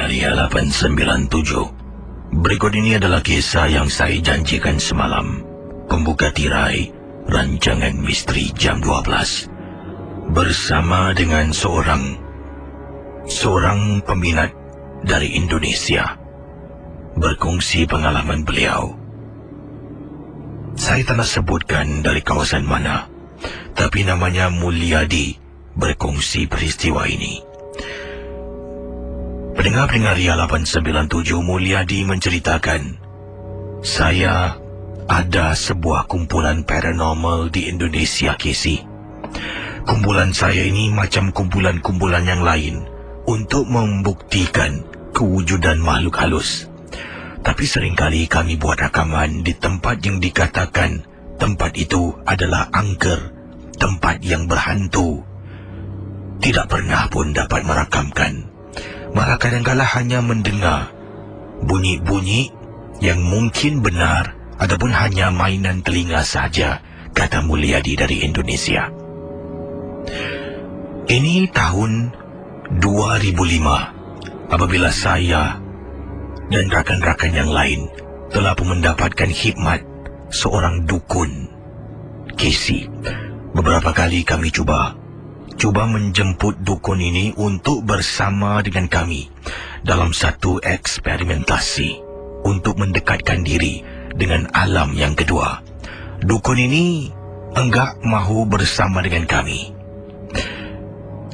Pendengaria 897. Berikut ini adalah kisah yang saya janjikan semalam. Pembuka tirai rancangan misteri jam 12. Bersama dengan seorang peminat dari Indonesia. Berkongsi pengalaman beliau. Saya tak nak sebutkan dari kawasan mana, tapi namanya Mulyadi berkongsi peristiwa ini. Pendengar-pendengar Ria 897, Mulyadi menceritakan, saya ada sebuah kumpulan paranormal di Indonesia, Casey. Kumpulan saya ini macam kumpulan-kumpulan yang lain untuk membuktikan kewujudan makhluk halus. Tapi seringkali kami buat rakaman di tempat yang dikatakan tempat itu adalah angker, tempat yang berhantu. Tidak pernah pun dapat merakamkan. Malah kadang-kala hanya mendengar bunyi-bunyi yang mungkin benar ataupun hanya mainan telinga saja, kata Mulyadi dari Indonesia. Ini tahun 2005 apabila saya dan rakan-rakan yang lain telah pun mendapatkan khidmat seorang dukun, Casey. Beberapa kali kami cuba menjemput dukun ini untuk bersama dengan kami dalam satu eksperimentasi untuk mendekatkan diri dengan alam yang kedua. Dukun ini enggak mahu bersama dengan kami.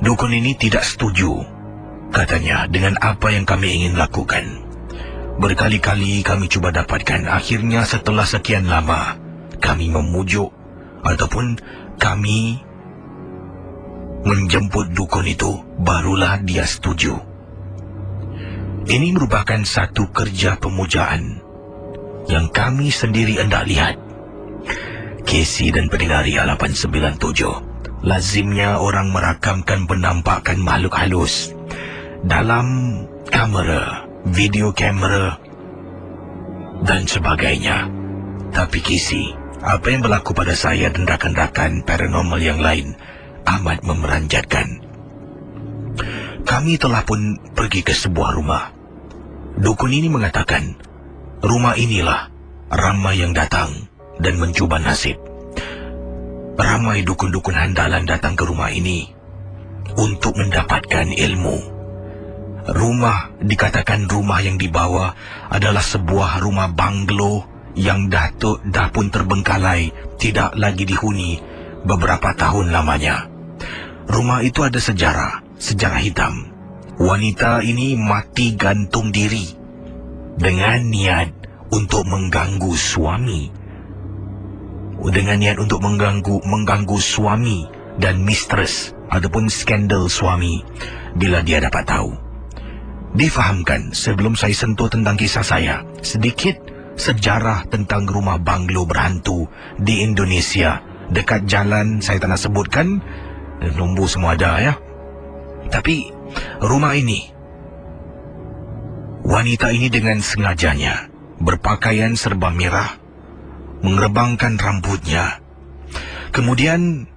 Dukun ini tidak setuju, katanya, dengan apa yang kami ingin lakukan. Berkali-kali kami cuba dapatkan. Akhirnya setelah sekian lama kami memujuk ataupun kami menjemput dukun itu, barulah dia setuju. Ini merupakan satu kerja pemujaan yang kami sendiri hendak lihat. Casey dan pendengar Ria 897, lazimnya orang merakamkan penampakan makhluk halus dalam kamera, video kamera dan sebagainya. Tapi Casey, apa yang berlaku pada saya dan rakan-rakan paranormal yang lain amat memeranjatkan. Kami telah pun pergi ke sebuah rumah. Dukun ini mengatakan, rumah inilah ramai yang datang dan mencuba nasib. Ramai dukun-dukun handalan datang ke rumah ini untuk mendapatkan ilmu. Rumah, dikatakan rumah yang dibawa adalah sebuah rumah banglo yang dah pun terbengkalai, tidak lagi dihuni beberapa tahun lamanya. Rumah itu ada sejarah hitam. Wanita ini mati gantung diri dengan niat untuk mengganggu suami. Mengganggu suami dan mistress ataupun skandal suami bila dia dapat tahu. Difahamkan sebelum saya sentuh tentang kisah saya, sedikit sejarah tentang rumah banglo berhantu di Indonesia. Dekat jalan, saya tak nak sebutkan, nombor semua ada ya. Tapi rumah ini, wanita ini dengan sengajanya berpakaian serba merah, mengerbangkan rambutnya. Kemudian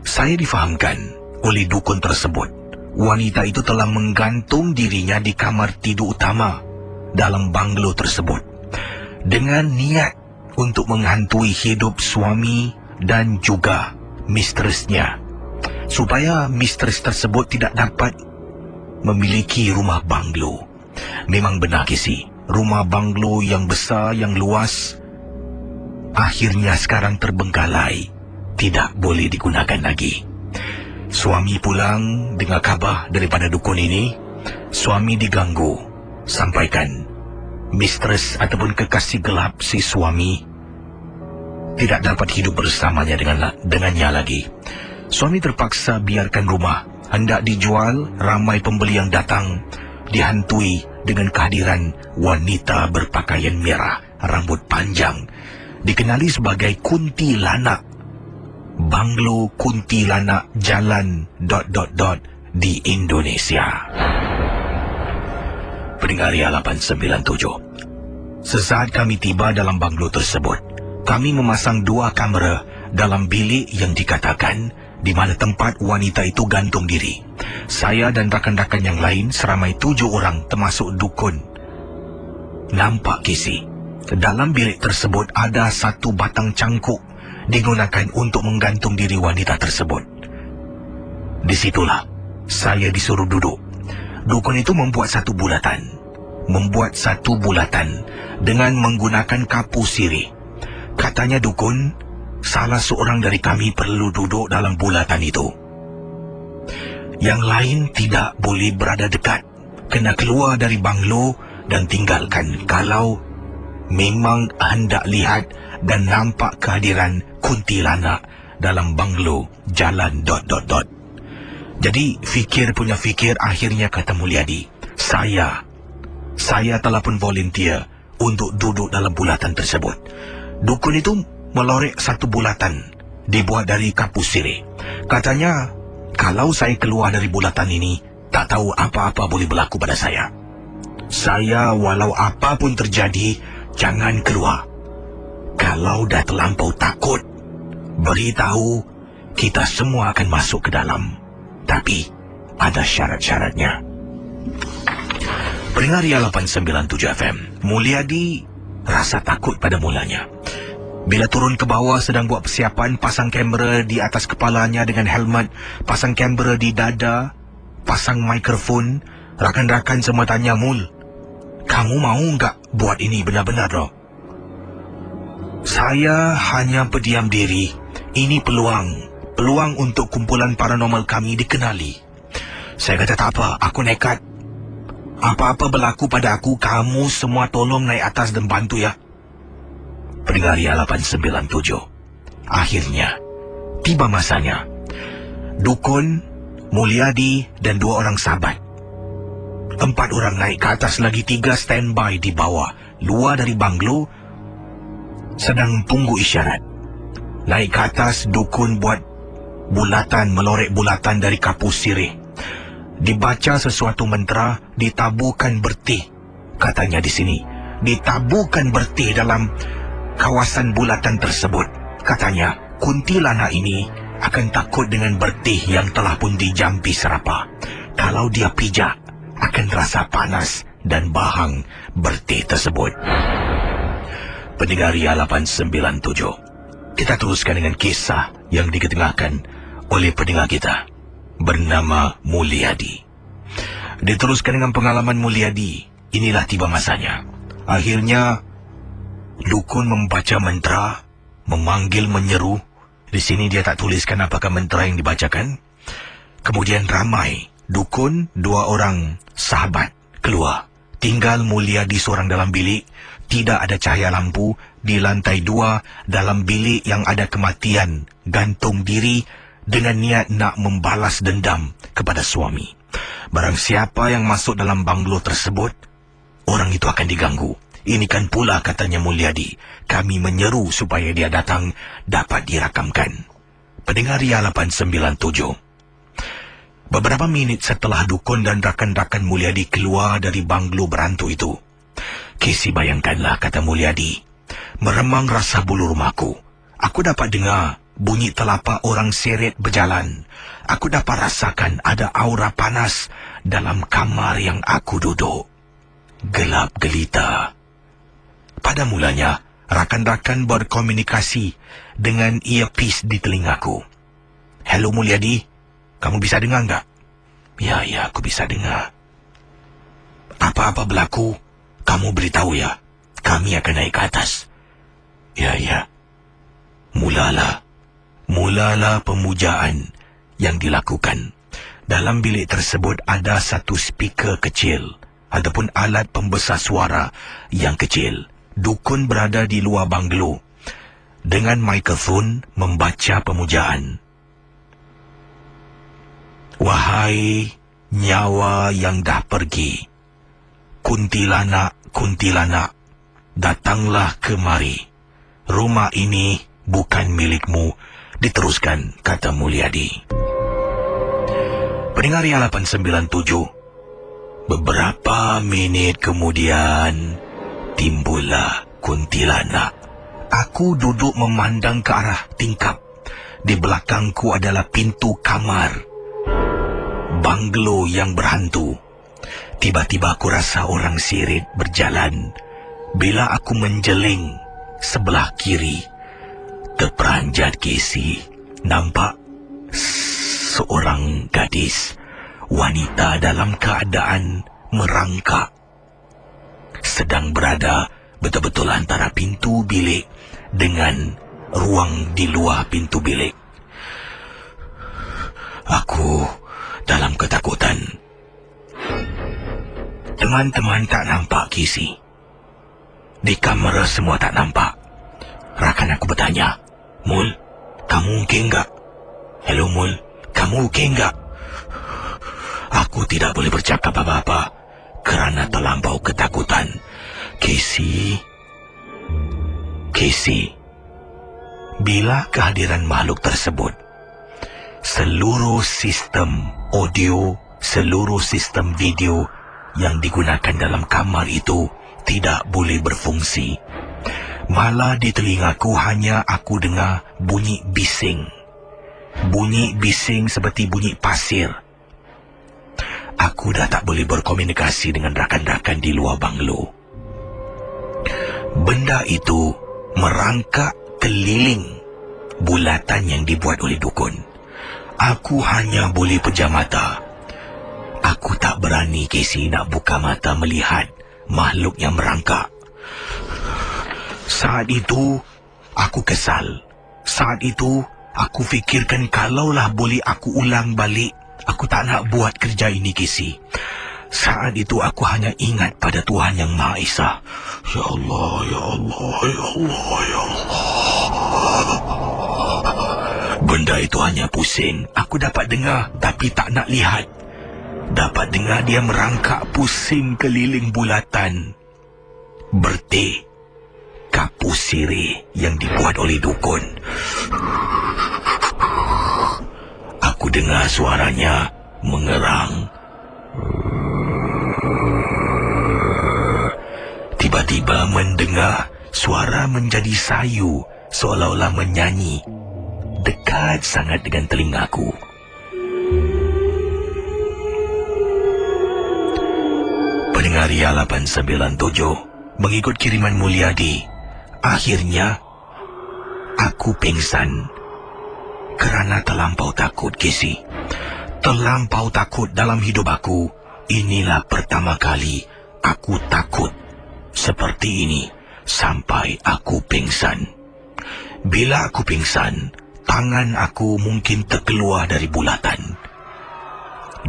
saya difahamkan oleh dukun tersebut, wanita itu telah menggantung dirinya di kamar tidur utama dalam banglo tersebut dengan niat untuk menghantui hidup suami dan juga mistressnya, supaya mistress tersebut tidak dapat memiliki rumah banglo. Memang benar, Casey, rumah banglo yang besar, yang luas, akhirnya sekarang terbengkalai, tidak boleh digunakan lagi. Suami pulang dengar khabar daripada dukun ini. Suami diganggu, sampaikan mistress ataupun kekasih gelap si suami tidak dapat hidup bersamanya dengannya lagi. Suami terpaksa biarkan rumah, hendak dijual. Ramai pembeli yang datang, dihantui dengan kehadiran wanita berpakaian merah, rambut panjang, dikenali sebagai kuntilanak. Banglo kuntilanak jalan ... di Indonesia. Pendengar Ria 897, sesaat kami tiba dalam banglo tersebut, kami memasang 2 kamera dalam bilik yang dikatakan di mana tempat wanita itu gantung diri. Saya dan rakan-rakan yang lain seramai 7 orang termasuk dukun nampak Casey. Dalam bilik tersebut ada satu batang cangkuk digunakan untuk menggantung diri wanita tersebut. Disitulah saya disuruh duduk. Dukun itu membuat satu bulatan dengan menggunakan kapu sirih. Katanya dukun, salah seorang dari kami perlu duduk dalam bulatan itu. Yang lain tidak boleh berada dekat, kena keluar dari banglo dan tinggalkan kalau memang hendak lihat dan nampak kehadiran kuntilanak dalam banglo jalan ... Jadi fikir punya fikir, akhirnya kata Mulyadi, saya telah pun volunteer untuk duduk dalam bulatan tersebut. Dukun itu melorek satu bulatan dibuat dari kapu sirih. Katanya kalau saya keluar dari bulatan ini, tak tahu apa-apa boleh berlaku pada saya. Saya walau apapun terjadi, jangan keluar. Kalau dah terlampau takut, beritahu, kita semua akan masuk ke dalam. Tapi ada syarat-syaratnya. Pendengar Ria 897 FM, Mulyadi rasa takut pada mulanya. Bila turun ke bawah sedang buat persiapan, pasang kamera di atas kepalanya dengan helmet, pasang kamera di dada, pasang mikrofon, rakan-rakan semua tanya, "Mul, kamu mau enggak buat ini benar-benar loh?" Saya hanya berdiam diri. Ini peluang untuk kumpulan paranormal kami dikenali. Saya kata tak apa, aku nekat. Apa-apa berlaku pada aku, kamu semua tolong naik atas dan bantu ya. Pendengar Ria 897. Akhirnya tiba masanya. Dukun, Mulyadi dan 2 orang sahabat. 4 orang naik ke atas, lagi 3 standby di bawah, luar dari banglo, sedang tunggu isyarat. Naik ke atas, dukun buat bulatan, melorek bulatan dari kapu sirih. Dibaca sesuatu mantra, ditaburkan bertih. Katanya di sini, ditaburkan bertih dalam kawasan bulatan tersebut. Katanya, kuntilanak ini akan takut dengan bertih yang telah pun dijampi serapa. Kalau dia pijak, akan rasa panas dan bahang bertih tersebut. Pendengar Ria 897, kita teruskan dengan kisah yang diketengahkan oleh pendengar kita bernama Mulyadi. Diteruskan dengan pengalaman Mulyadi. Inilah tiba masanya. Akhirnya dukun membaca mantra, memanggil, menyeru. Di sini dia tak tuliskan apakah mantra yang dibacakan. Kemudian ramai dukun, 2 orang sahabat keluar. Tinggal Mulyadi seorang dalam bilik. Tidak ada cahaya lampu. Di lantai 2 dalam bilik yang ada kematian, gantung diri dengan niat nak membalas dendam kepada suami. Barang siapa yang masuk dalam banglo tersebut, orang itu akan diganggu. Ini kan pula katanya Mulyadi, kami menyeru supaya dia datang dapat dirakamkan. Pendengar Ria 897. Beberapa minit setelah dukun dan rakan-rakan Mulyadi keluar dari banglo berantu itu, Casey, bayangkanlah, kata Mulyadi, meremang rasa bulu rumahku. Aku dapat dengar bunyi telapak orang seret berjalan. Aku dapat rasakan ada aura panas dalam kamar yang aku duduk. Gelap gelita. Pada mulanya, rakan-rakan berkomunikasi dengan earpiece di telingaku. "Hello Mulyadi, kamu bisa dengar enggak?" Ya, aku bisa dengar." "Apa-apa berlaku, kamu beritahu ya. Kami akan naik ke atas." Ya. Mulalah pemujaan yang dilakukan. Dalam bilik tersebut ada satu speaker kecil ataupun alat pembesar suara yang kecil. Dukun berada di luar banglo dengan mikrofon membaca pemujaan. "Wahai nyawa yang dah pergi, kuntilanak, datanglah kemari. Rumah ini bukan milikmu," diteruskan kata Mulyadi. Pendengar Ria 897. Beberapa minit kemudian, timbullah kuntilanak. Aku duduk memandang ke arah tingkap. Di belakangku adalah pintu kamar. banglo yang berhantu. Tiba-tiba aku rasa orang sirit berjalan. Bila aku menjeling sebelah kiri, terperanjat Casey. Nampak seorang gadis, wanita dalam keadaan merangkak, sedang berada betul-betul antara pintu bilik dengan ruang di luar pintu bilik. Aku dalam ketakutan. Teman-teman tak nampak Casey. Di kamera semua tak nampak. Rakan aku bertanya, "Mul, kamu okey enggak?" "Hello Mul, kamu okey enggak?" Aku tidak boleh bercakap apa-apa kerana terlampau ketakutan. Casey, bila kehadiran makhluk tersebut, seluruh sistem audio, seluruh sistem video yang digunakan dalam kamar itu tidak boleh berfungsi. Malah di telingaku hanya aku dengar bunyi bising. Bunyi bising seperti bunyi pasir. Aku dah tak boleh berkomunikasi dengan rakan-rakan di luar banglo. Benda itu merangkak keliling bulatan yang dibuat oleh dukun. Aku hanya boleh pejam mata. Aku tak berani, Casey, nak buka mata melihat makhluk yang merangkak. Saat itu, aku kesal. Saat itu, aku fikirkan kalaulah boleh aku ulang balik, aku tak nak buat kerja ini, Casey. Saat itu aku hanya ingat pada Tuhan Yang Maha Esa. Ya Allah, Ya Allah, Ya Allah, Ya Allah. Benda itu hanya pusing. Aku dapat dengar tapi tak nak lihat. Dapat dengar dia merangkak pusing keliling bulatan. Bertik kapu sirih yang dibuat oleh dukun. Aku dengar suaranya mengerang. Tiba-tiba mendengar suara menjadi sayu, seolah-olah menyanyi. Dekat sangat dengan telingaku. Pendengar Ria 897, mengikut kiriman Mulyadi, akhirnya aku pingsan kerana terlampau takut, Casey. Terlampau takut dalam hidup aku. Inilah pertama kali aku takut seperti ini sampai aku pingsan. Bila aku pingsan, tangan aku mungkin terkeluar dari bulatan.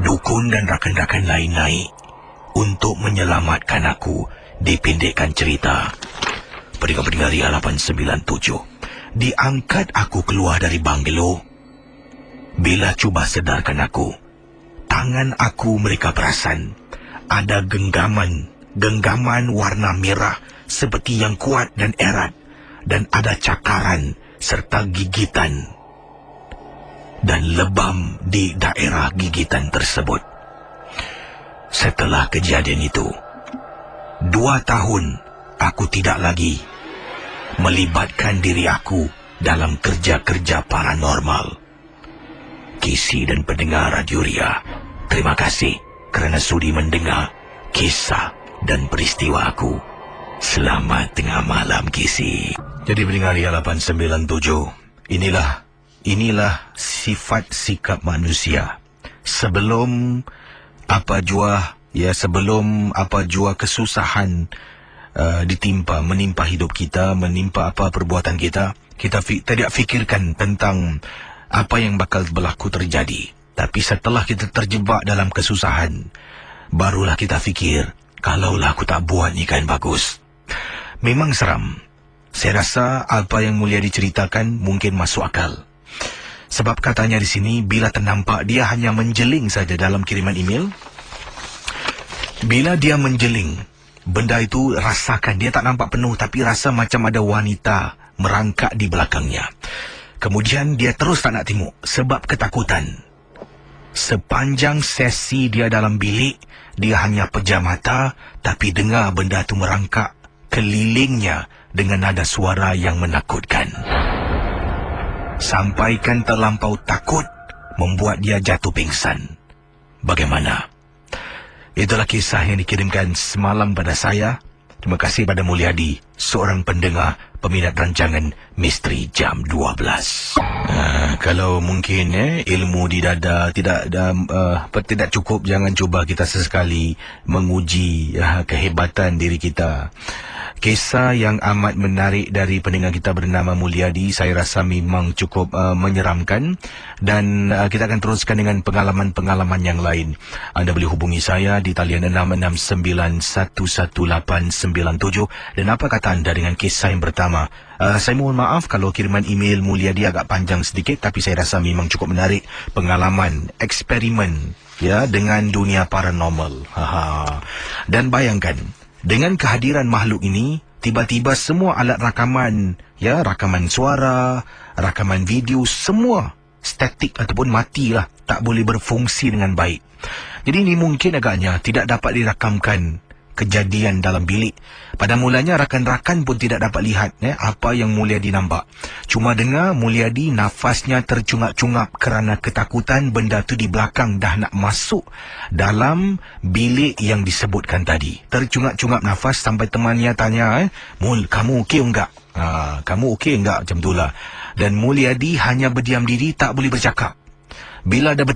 Dukun dan rakan-rakan lain naik untuk menyelamatkan aku. Dipendekkan cerita, pendengar-pendengar Ria 897, diangkat aku keluar dari banglo. Bila cuba sedarkan aku, tangan aku mereka perasan ada genggaman warna merah seperti yang kuat dan erat, dan ada cakaran serta gigitan dan lebam di daerah gigitan tersebut. Setelah kejadian itu, 2 tahun aku tidak lagi melibatkan diri aku dalam kerja-kerja paranormal. Casey dan pendengar Radio Ria, terima kasih kerana sudi mendengar kisah dan peristiwa aku. Selamat tengah malam, Casey. Jadi pendengar Ria 897, inilah sifat sikap manusia. Sebelum apa jua kesusahan menimpa hidup kita, menimpa apa perbuatan kita, kita tidak fikirkan tentang apa yang bakal berlaku terjadi. Tapi setelah kita terjebak dalam kesusahan, barulah kita fikir, kalaulah aku tak buat ni kan bagus. Memang seram. Saya rasa apa yang Mulia diceritakan mungkin masuk akal. Sebab katanya di sini, bila ternampak, dia hanya menjeling saja dalam kiriman email. Bila dia menjeling, benda itu rasakan, dia tak nampak penuh, tapi rasa macam ada wanita merangkak di belakangnya. Kemudian dia terus tak nak tengok sebab ketakutan. Sepanjang sesi dia dalam bilik, dia hanya pejam mata, tapi dengar benda itu merangkak kelilingnya dengan nada suara yang menakutkan. Sampaikan terlampau takut membuat dia jatuh pingsan. bagaimana? Itulah kisah yang dikirimkan semalam pada saya. Terima kasih pada Mulyadi, seorang pendengar peminat rancangan Misteri Jam 12. Kalau mungkin ilmu di dada tidak cukup, jangan cuba kita sesekali menguji kehebatan diri kita. Kisah yang amat menarik dari pendengar kita bernama Mulyadi, saya rasa memang cukup menyeramkan, dan kita akan teruskan dengan pengalaman-pengalaman yang lain. Anda boleh hubungi saya di talian 669111897. Dan apa kata anda dengan kisah yang pertama? Saya mohon maaf kalau kiriman email Mulyadi agak panjang sedikit, tapi saya rasa memang cukup menarik. Pengalaman, eksperimen dengan dunia paranormal. Dan bayangkan, dengan kehadiran makhluk ini, tiba-tiba semua alat rakaman, rakaman suara, rakaman video, semua statik ataupun matilah, tak boleh berfungsi dengan baik. Jadi ini mungkin agaknya tidak dapat dirakamkan kejadian dalam bilik. Pada mulanya rakan-rakan pun tidak dapat lihat apa yang Mulyadi nampak. Cuma dengar Mulyadi nafasnya tercungap-cungap kerana ketakutan benda tu di belakang dah nak masuk dalam bilik yang disebutkan tadi. Tercungap-cungap nafas sampai temannya tanya, Mul, kamu okey enggak? Kamu okey enggak? Macam itulah. Dan Mulyadi hanya berdiam diri, tak boleh bercakap. Bila dah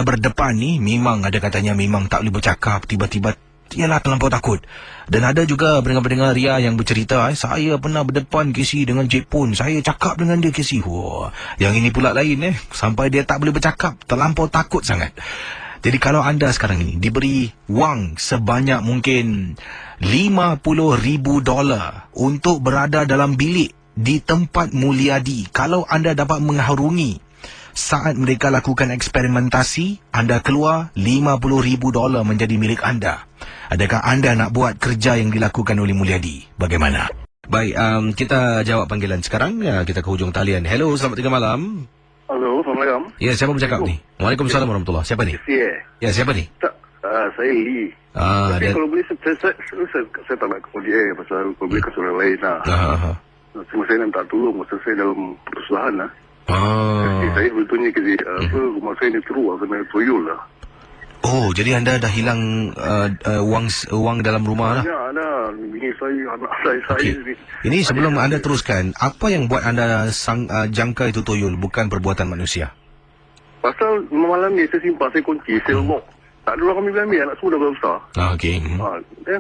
berdepan ni, memang ada katanya memang tak boleh bercakap. Tiba-tiba ialah terlampau takut. Dan ada juga pendengar-pendengar Ria yang bercerita, saya pernah berdepan Casey dengan Jepun, saya cakap dengan dia Casey. Yang ini pula lain sampai dia tak boleh bercakap, terlampau takut sangat. Jadi kalau anda sekarang ini diberi wang sebanyak mungkin $50,000 untuk berada dalam bilik di tempat Mulyadi, kalau anda dapat mengharungi saat mereka lakukan eksperimentasi, anda keluar $50,000 menjadi milik anda. Adakah anda nak buat kerja yang dilakukan oleh Mulyadi? Bagaimana? Baik, kita jawab panggilan sekarang. Kita ke hujung talian. Hello, selamat tengah malam. Halo, Assalamualaikum. Ya, siapa bercakap ni? Waalaikumsalam warahmatullahi. Siapa ni? Ya, siapa ni? Saya Lee. Tapi kalau boleh, saya tak nak kemudian pasal kalau boleh kasih orang lain lah. Cuma saya nak tak tolong masa saya dalam perusahaan lah. Saya betulnya rumah saya ni teruk, kena toyol lah. Oh, jadi anda dah hilang wang dalam rumah lah? Ya, ada. Bini saya, anak saya ni. Ini sebelum anda teruskan, apa yang buat anda jangka itu toyol, bukan perbuatan manusia? Pasal malam ni saya simpan, saya kunci, saya lock. Tak ada orang kami ambil, anak semua dah besar. Okey.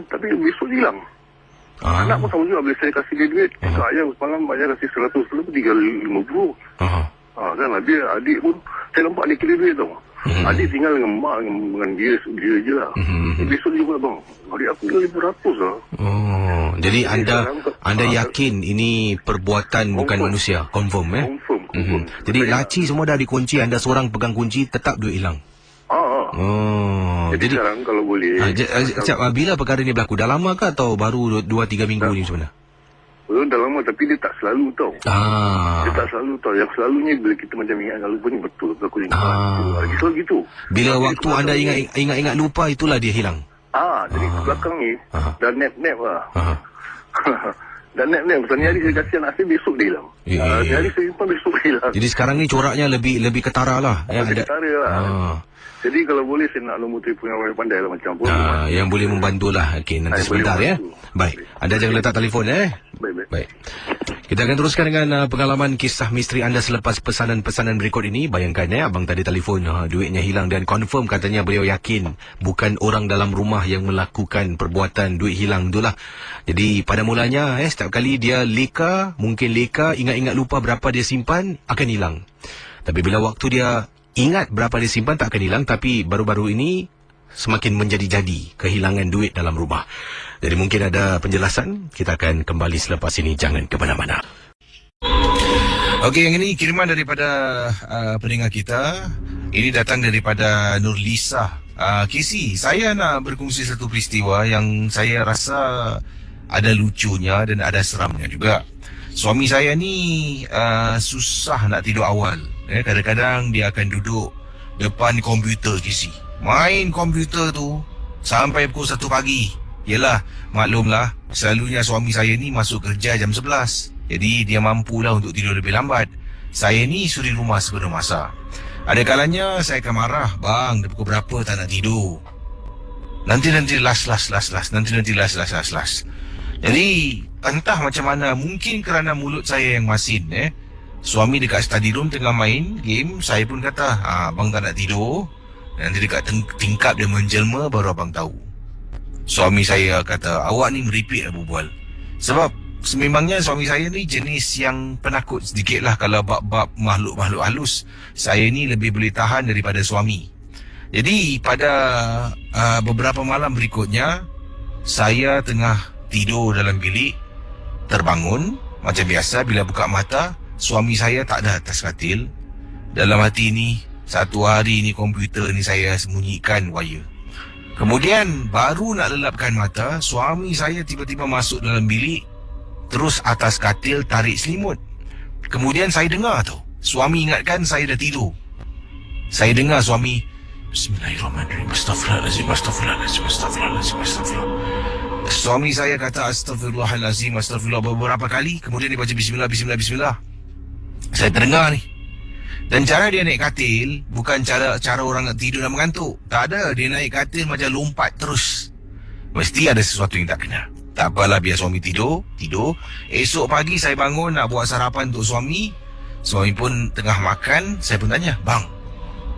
Tapi besok hilang. Anak pun sama juga, bila saya kasih dia duit, kak ayah semalam banyak kasih 100, lepas 350. Kan adik pun, saya nampak dia kira duit tau. Adik tinggal dengan mak, dengan dia je lah. Besok juga bang, adik aku dah 500 lah. Jadi anda yakin ini perbuatan bukan manusia? Confirm Confirm. Jadi laci semua dah dikunci, anda seorang pegang kunci, tetap duit hilang? Jadi sekarang kalau boleh, bila perkara ni berlaku? Dah lama ke atau baru 2-3 minggu ni sebenarnya? Dah lama, tapi dia tak selalu tau. Dia tak selalu tau. Yang selalunya bila kita macam ingat lupa ni betul berlaku ni. Lagi selalu gitu. Bila waktu anda ingat lupa, itulah dia hilang. Jadi ke belakang ni dah nap lah. Dah nap. Pasal ni hari saya kasih anak saya, besok dia hilang. Hari saya simpan, besok dia hilang. Jadi sekarang ni coraknya lebih ketara lah. Lebih ketara lah. Jadi kalau boleh saya nak nombor telefon yang orang pandai lah macam pun. Yang boleh membantulah. Okey, nanti sebentar ya. Baik. Anda jangan letak telefon Baik. Kita akan teruskan dengan pengalaman kisah misteri anda selepas pesanan-pesanan berikut ini. Bayangkan abang tadi telefon, duitnya hilang dan confirm katanya beliau yakin bukan orang dalam rumah yang melakukan perbuatan duit hilang itulah. Jadi pada mulanya setiap kali dia mungkin leka, ingat-ingat lupa berapa dia simpan, akan hilang. Tapi bila waktu dia ingat berapa dia simpan, tak akan hilang. Tapi baru-baru ini semakin menjadi-jadi kehilangan duit dalam rumah. Jadi mungkin ada penjelasan. Kita akan kembali selepas ini. Jangan ke mana-mana. Okey, yang ini kiriman daripada pendengar kita. Ini datang daripada Nurlisa. Casey, saya nak berkongsi satu peristiwa yang saya rasa ada lucunya dan ada seramnya juga. Suami saya ni susah nak tidur awal. Kadang-kadang dia akan duduk depan komputer, Casey. Main komputer tu sampai pukul 1 pagi. Yelah, maklumlah, selalunya suami saya ni masuk kerja jam 11. Jadi dia mampulah untuk tidur lebih lambat. Saya ni suri rumah sebelum masa. Ada kalanya saya akan marah, bang, dah pukul berapa tak nak tidur. Nanti last. Nanti last. Jadi, entah macam mana, mungkin kerana mulut saya yang masin, suami dekat study room tengah main game, saya pun kata, abang tak nak tidur. Nanti dekat tingkap dia menjelma, baru abang tahu. Suami saya kata, awak ni meripik lah berbual. Sebab sememangnya suami saya ni jenis yang penakut sedikit lah kalau bab-bab makhluk-makhluk halus. Saya ni lebih boleh tahan daripada suami. Jadi pada beberapa malam berikutnya, saya tengah tidur dalam bilik, terbangun. Macam biasa bila buka mata, suami saya tak ada atas katil. Dalam hati ni, satu hari ni komputer ni saya sembunyikan wire. Kemudian baru nak lelapkan mata, suami saya tiba-tiba masuk dalam bilik, terus atas katil tarik selimut. Kemudian saya dengar tu, suami ingatkan saya dah tidur. Saya dengar suami, Bismillahirrahmanirrahim, Astaghfirullahalazim. Suami saya kata Astaghfirullahalazim, Astaghfirullah beberapa kali. Kemudian dia baca Bismillah. Saya terdengar ni. Dan cara dia naik katil bukan cara orang nak tidur dan mengantuk. Tak ada, dia naik katil macam lompat terus. Mesti ada sesuatu yang tak kena. Tak apalah, biar suami tidur. Esok pagi saya bangun nak buat sarapan untuk suami. Suami pun tengah makan. Saya pun tanya, bang,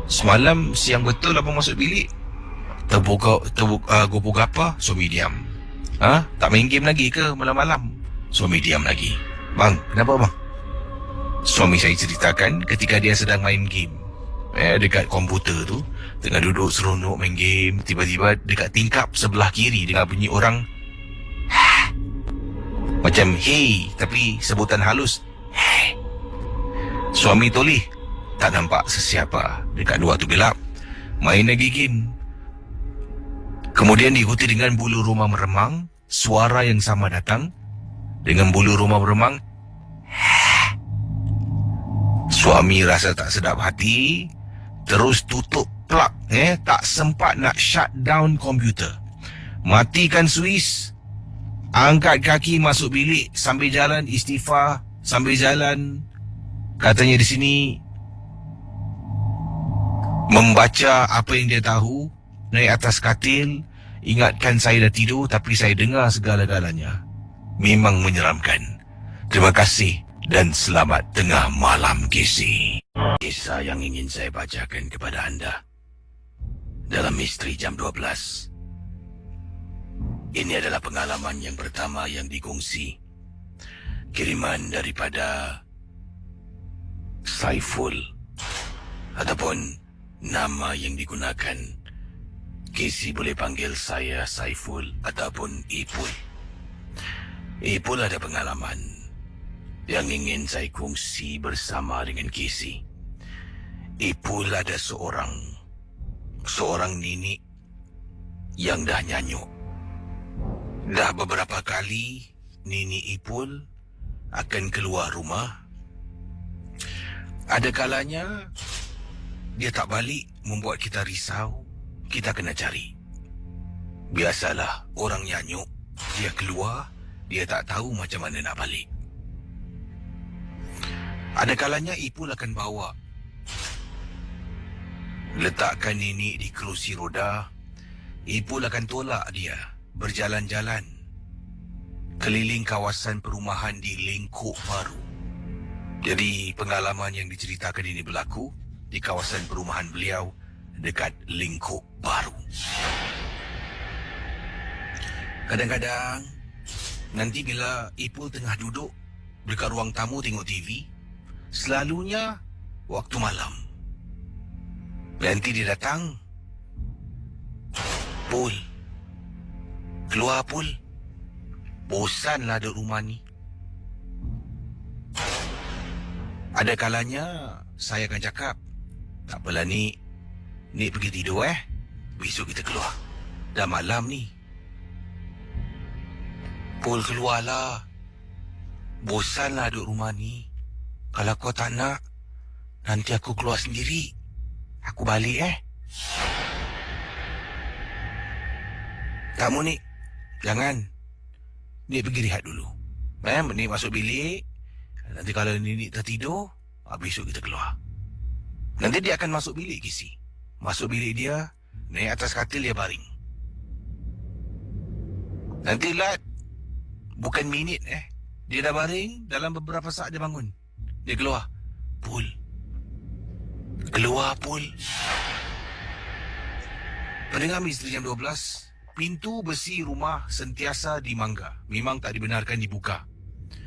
semalam siang betul abang masuk bilik? Gopuk apa? Suami diam. Tak main game lagi ke malam-malam? Suami diam lagi. Bang, kenapa bang? Suami saya ceritakan ketika dia sedang main game dekat komputer tu, tengah duduk seronok main game, tiba-tiba dekat tingkap sebelah kiri dengar bunyi orang macam hey, tapi sebutan halus hey. Suami toleh, tak nampak sesiapa. Dekat luar tu gelap, main lagi game. Kemudian diikuti dengan bulu rumah meremang. Suara yang sama datang dengan bulu rumah meremang. Suami rasa tak sedap hati, terus tutup plug, tak sempat nak shut down komputer. Matikan switch, angkat kaki masuk bilik sambil jalan istighfar, sambil jalan katanya di sini membaca apa yang dia tahu, naik atas katil, ingatkan saya dah tidur tapi saya dengar segala-galanya. Memang menyeramkan. Terima kasih dan selamat tengah malam, Casey. Kisah yang ingin saya bacakan kepada anda dalam Misteri Jam 12. Ini adalah pengalaman yang pertama yang dikongsi. Kiriman daripada Saiful, ataupun nama yang digunakan. Casey boleh panggil saya Saiful ataupun Ipul. Ipul ada pengalaman yang ingin saya kongsi bersama dengan Casey. Ipul ada seorang nenek yang dah nyanyuk. Dah beberapa kali nenek Ipul akan keluar rumah. Ada kalanya dia tak balik, membuat kita risau. Kita kena cari. Biasalah orang nyanyuk, dia keluar, dia tak tahu macam mana nak balik. Ada kalanya Ipul akan bawa, letakkan nenek di kerusi roda. Ipul akan tolak dia berjalan-jalan keliling kawasan perumahan di Lengkok Baru. Jadi pengalaman yang diceritakan ini berlaku di kawasan perumahan beliau dekat Lengkok Baru. Kadang-kadang nanti bila Ipul tengah duduk dekat ruang tamu tengok TV, selalunya waktu malam. Nanti dia datang, Pul, keluar Pul, bosanlah duduk rumah ni. Ada kalanya saya akan cakap, tak apalah ni pergi tidur besok kita keluar. Dah malam ni. Pul, keluarlah, bosanlah duduk rumah ni. Kalau kau tak nak, nanti aku keluar sendiri. Aku balik Tak mau Nik, jangan. Nik pergi rehat dulu. Nik masuk bilik. Nanti kalau Nik tertidur, besok kita keluar. Nanti dia akan masuk bilik Kisi. Masuk bilik dia, naik atas katil dia baring. Nanti Lat, bukan minit dia dah baring, dalam beberapa saat dia bangun. Dia keluar. Pul. Keluar Pul. Pendengar Misteri Jam 12, pintu besi rumah sentiasa dimangga. Memang tak dibenarkan dibuka.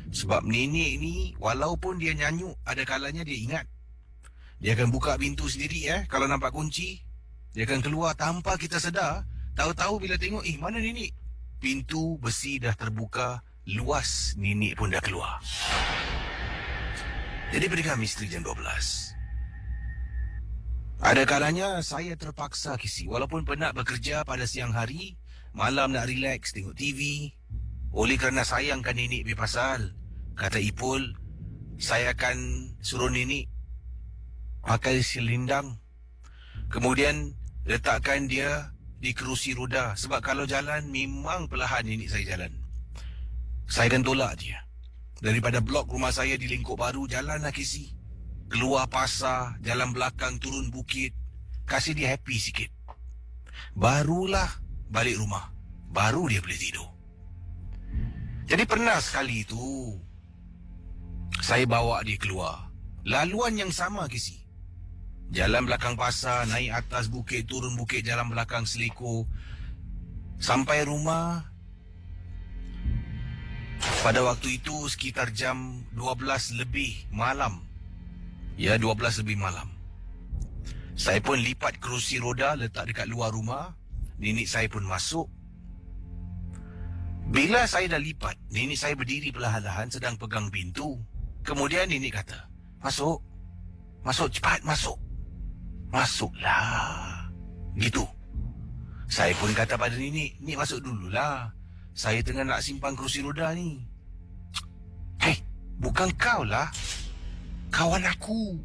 Sebab nenek ni, walaupun dia nyanyuk, ada kalanya dia ingat. Dia akan buka pintu sendiri kalau nampak kunci. Dia akan keluar tanpa kita sedar. Tahu-tahu bila tengok, mana nenek? Pintu besi dah terbuka, luas, nenek pun dah keluar. Jadi pendengar Misteri Jam 12, ada kalanya saya terpaksa Kisi, walaupun penat bekerja pada siang hari, malam nak relax tengok TV. Oleh kerana sayangkan nenek berpasal, kata Ipul, saya akan suruh nenek pakai selendang. Kemudian letakkan dia di kerusi roda. Sebab kalau jalan, memang perlahan nenek saya jalan. Saya akan tolak dia. Daripada blok rumah saya di Lengkok Baru, jalanlah Kisi. Keluar pasar, jalan belakang, turun bukit. Kasih dia happy sikit. Barulah balik rumah. Baru dia boleh tidur. Jadi pernah sekali tu, saya bawa dia keluar. Laluan yang sama Kisi. Jalan belakang pasar, naik atas bukit, turun bukit, jalan belakang Seleko. Sampai rumah pada waktu itu sekitar jam 12 lebih malam. Ya, 12 lebih malam. Saya pun lipat kerusi roda, letak dekat luar rumah. Nenek saya pun masuk. Bila saya dah lipat, nenek saya berdiri perlahan-lahan sedang pegang pintu. Kemudian nenek kata, "Masuk. Masuk, cepat masuk. Masuklah." Gitu. Saya pun kata pada nenek, "Nek masuk dululah. Saya tengah nak simpan kerusi roda ni." "Hei, bukan kau lah. Kawan aku.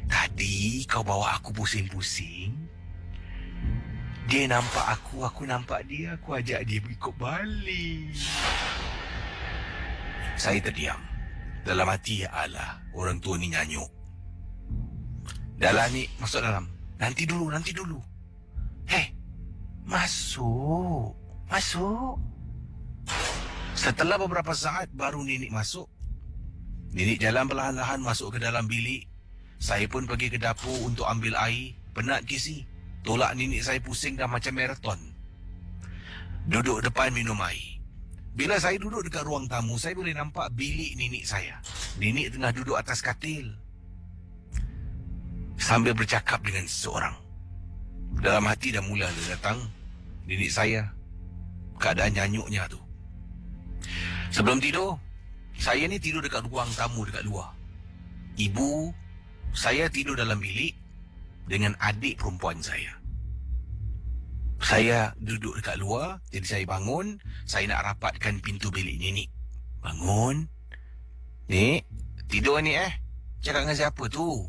Tadi kau bawa aku pusing-pusing. Dia nampak aku nampak dia. Aku ajak dia ikut balik." Saya terdiam. Dalam hati, ya Allah, orang tua ni nyanyuk. "Dahlah ni, masuk dalam. Nanti dulu. Hei, masuk. Setelah beberapa saat, baru nenek masuk. Nenek jalan perlahan-lahan masuk ke dalam bilik. Saya pun pergi ke dapur untuk ambil air. Penat Kisi. Tolak nenek saya pusing dah macam maraton. Duduk depan minum air. Bila saya duduk dekat ruang tamu, saya boleh nampak bilik nenek saya. Nenek tengah duduk atas katil sambil bercakap dengan seseorang. Dalam hati dah mula datang nenek saya. Keadaan nyanyuknya tu. Sebelum tidur, saya ni tidur dekat ruang tamu dekat luar. Ibu saya tidur dalam bilik dengan adik perempuan saya. Saya duduk dekat luar, jadi saya bangun. Saya nak rapatkan pintu bilik nenek. "Bangun. Nek, tidur ni Cakap dengan siapa tu?"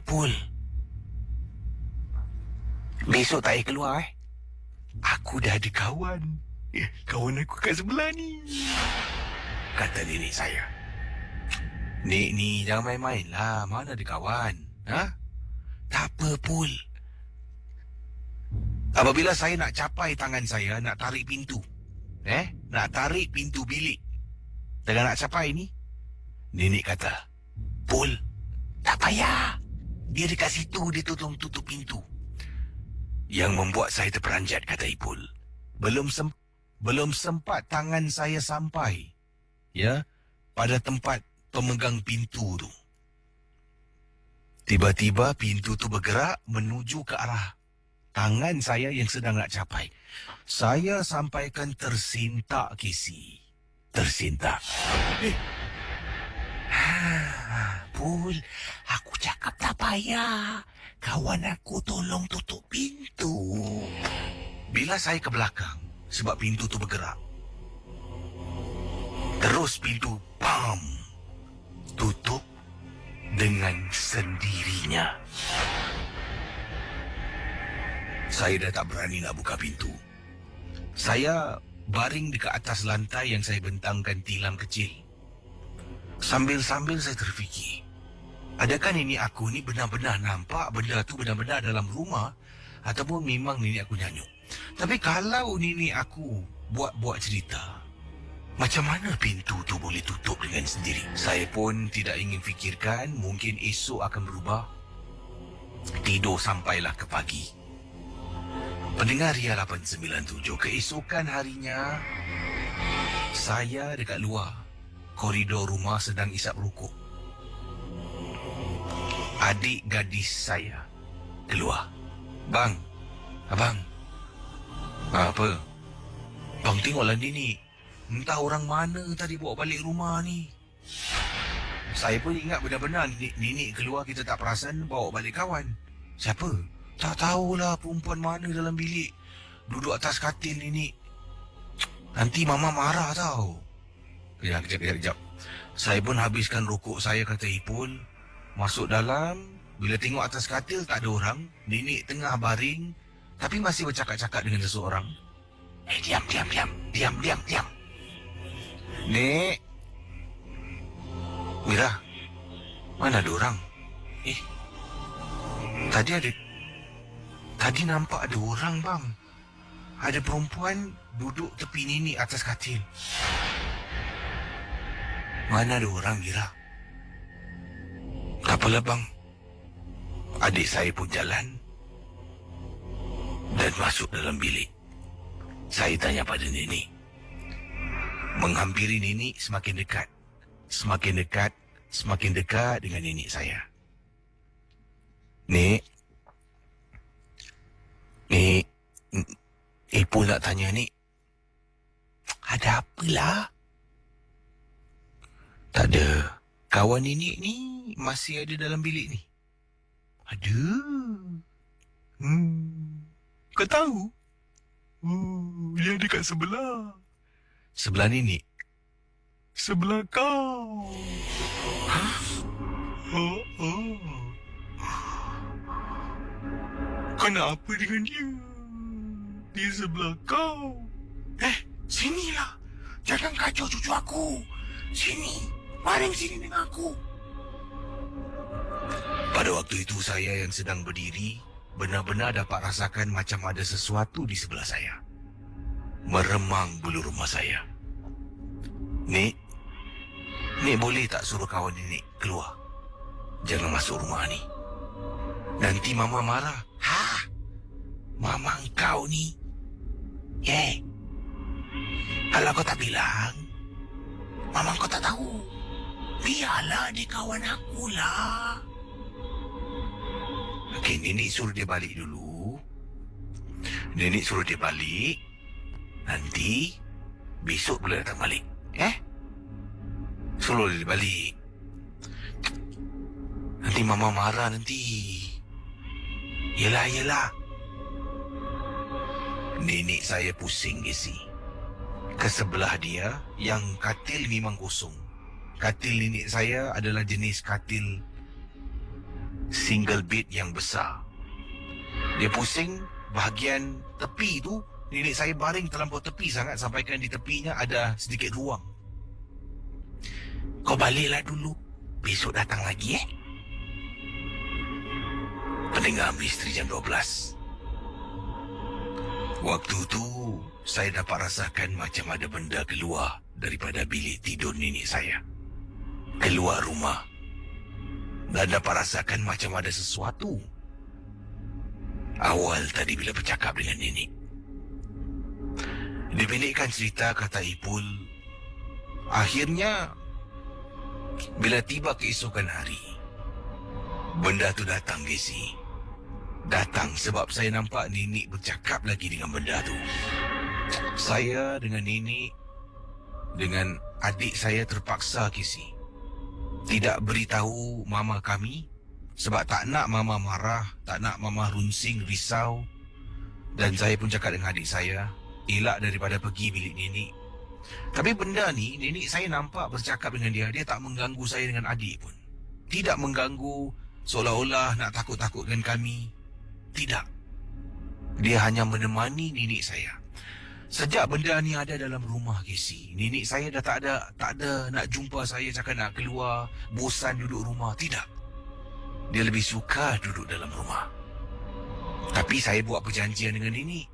"Pul. Besok tak payah keluar Aku dah ada kawan. Kawan aku kat sebelah ni," kata nenek saya. "Nek ni jangan main-main lah. Mana ada kawan? Tak apa Pul. Apabila saya nak capai tangan saya, nak tarik pintu. Nak tarik pintu bilik. Tengah nak capai ni, nenek kata, "Pul, tak payah. Dia dekat situ, dia tutup pintu." Yang membuat saya terperanjat, kata Ipul. Belum sempat tangan saya sampai pada tempat pemegang pintu tu. Tiba-tiba pintu tu bergerak menuju ke arah tangan saya yang sedang nak capai. Saya sampaikan tersintak, Kisi. Tersintak. Pul, aku cakap tak payah. Kawan aku tolong tutup pintu. Bila saya ke belakang, sebab pintu tu bergerak, terus pintu bam tutup dengan sendirinya. Saya dah tak berani nak buka pintu. Saya baring dekat atas lantai yang saya bentangkan tilam kecil. Sambil-sambil saya terfikir, Adakah nenek aku ni benar-benar nampak benda tu benar-benar dalam rumah ataupun memang nenek aku nyanyuk? Tapi kalau nenek aku buat-buat cerita, macam mana pintu tu boleh tutup dengan sendiri? Saya pun tidak ingin fikirkan mungkin esok akan berubah. Tidur sampailah ke pagi. Pendengar Ria 897, keesokan harinya, saya dekat luar koridor rumah sedang isap rokok. Adik gadis saya keluar. Bang, abang. Apa? Bang, tengoklah ni. Entah orang mana tadi bawa balik rumah ni. Saya pun ingat benar-benar nenek keluar, kita tak perasan bawa balik kawan. Siapa? Tak tahulah perempuan mana dalam bilik. Duduk atas katil nenek. Nanti mama marah tau. Kejap. Saya pun habiskan rokok saya, kata Ipul. Masuk dalam. Bila tengok atas katil tak ada orang. Nenek tengah baring, tapi masih bercakap-cakap dengan seseorang. Diam. Nek. Mira, mana ada orang? Tadi nampak ada orang, bang. Ada perempuan duduk tepi nenek atas katil. Mana ada orang, Mira? Tak apalah, bang. Adik saya pun jalan dan masuk dalam bilik. Saya tanya pada nenek. Menghampiri nenek semakin dekat. Semakin dekat dengan nenek saya. Nek, Ipul nak tanya, Nek. Ada apalah? Tak ada. Kawan nenek ni masih ada dalam bilik ni. Ada. Kau tahu? Dia ada kat sebelah. Sebelah nenek? Sebelah kau. Hah? Kau nak apa dengan dia? Dia sebelah kau. Sinilah. Jangan kacau cucu aku. Sini. Baring sini dengan aku. Pada waktu itu saya yang sedang berdiri benar-benar dapat rasakan macam ada sesuatu di sebelah saya. Meremang bulu rumah saya. Nek boleh tak suruh kawan nenek keluar? Jangan masuk rumah ni. Nanti mama marah. Mama engkau ni. Kalau kau tak bilang, mama kau tak tahu. Biarlah dia kawan aku lah. Okey, nenek suruh dia balik dulu. Nenek suruh dia balik. Nanti besok boleh datang balik. Suruh dia balik. Nanti mama marah nanti. Yelah. Nenek saya pusing, Gesi. Ke sebelah dia yang katil memang kosong. Katil nenek saya adalah jenis katil single bed yang besar. Dia pusing bahagian tepi tu. Nenek saya baring terlampau tepi sangat sampaikan di tepinya ada sedikit ruang. Kau baliklah dulu. Besok datang lagi, Pendengar Misteri Jam 12. Waktu tu saya dapat rasakan macam ada benda keluar daripada bilik tidur nenek saya. Keluar rumah. Dan dapat rasakan macam ada sesuatu. Awal tadi bila bercakap dengan nenek. Dipendekkan cerita, kata Ipul, akhirnya bila tiba keesokan hari, benda tu datang, Gesi. Datang sebab saya nampak nenek bercakap lagi dengan benda tu. Saya dengan nenek, dengan adik saya terpaksa, Gesi, tidak beritahu mama kami sebab tak nak mama marah, tak nak mama runsing, risau. Dan saya pun cakap dengan adik saya, elak daripada pergi bilik nenek. Tapi benda ni, nenek saya nampak bercakap dengan dia. Dia tak mengganggu saya dengan adik pun. Tidak mengganggu seolah-olah nak takut-takutkan kami. Tidak. Dia hanya menemani nenek saya. Sejak benda ni ada dalam rumah, Casey, nenek saya dah tak ada nak jumpa saya, cakap nak keluar, bosan duduk rumah. Tidak. Dia lebih suka duduk dalam rumah. Tapi saya buat perjanjian dengan Nenek.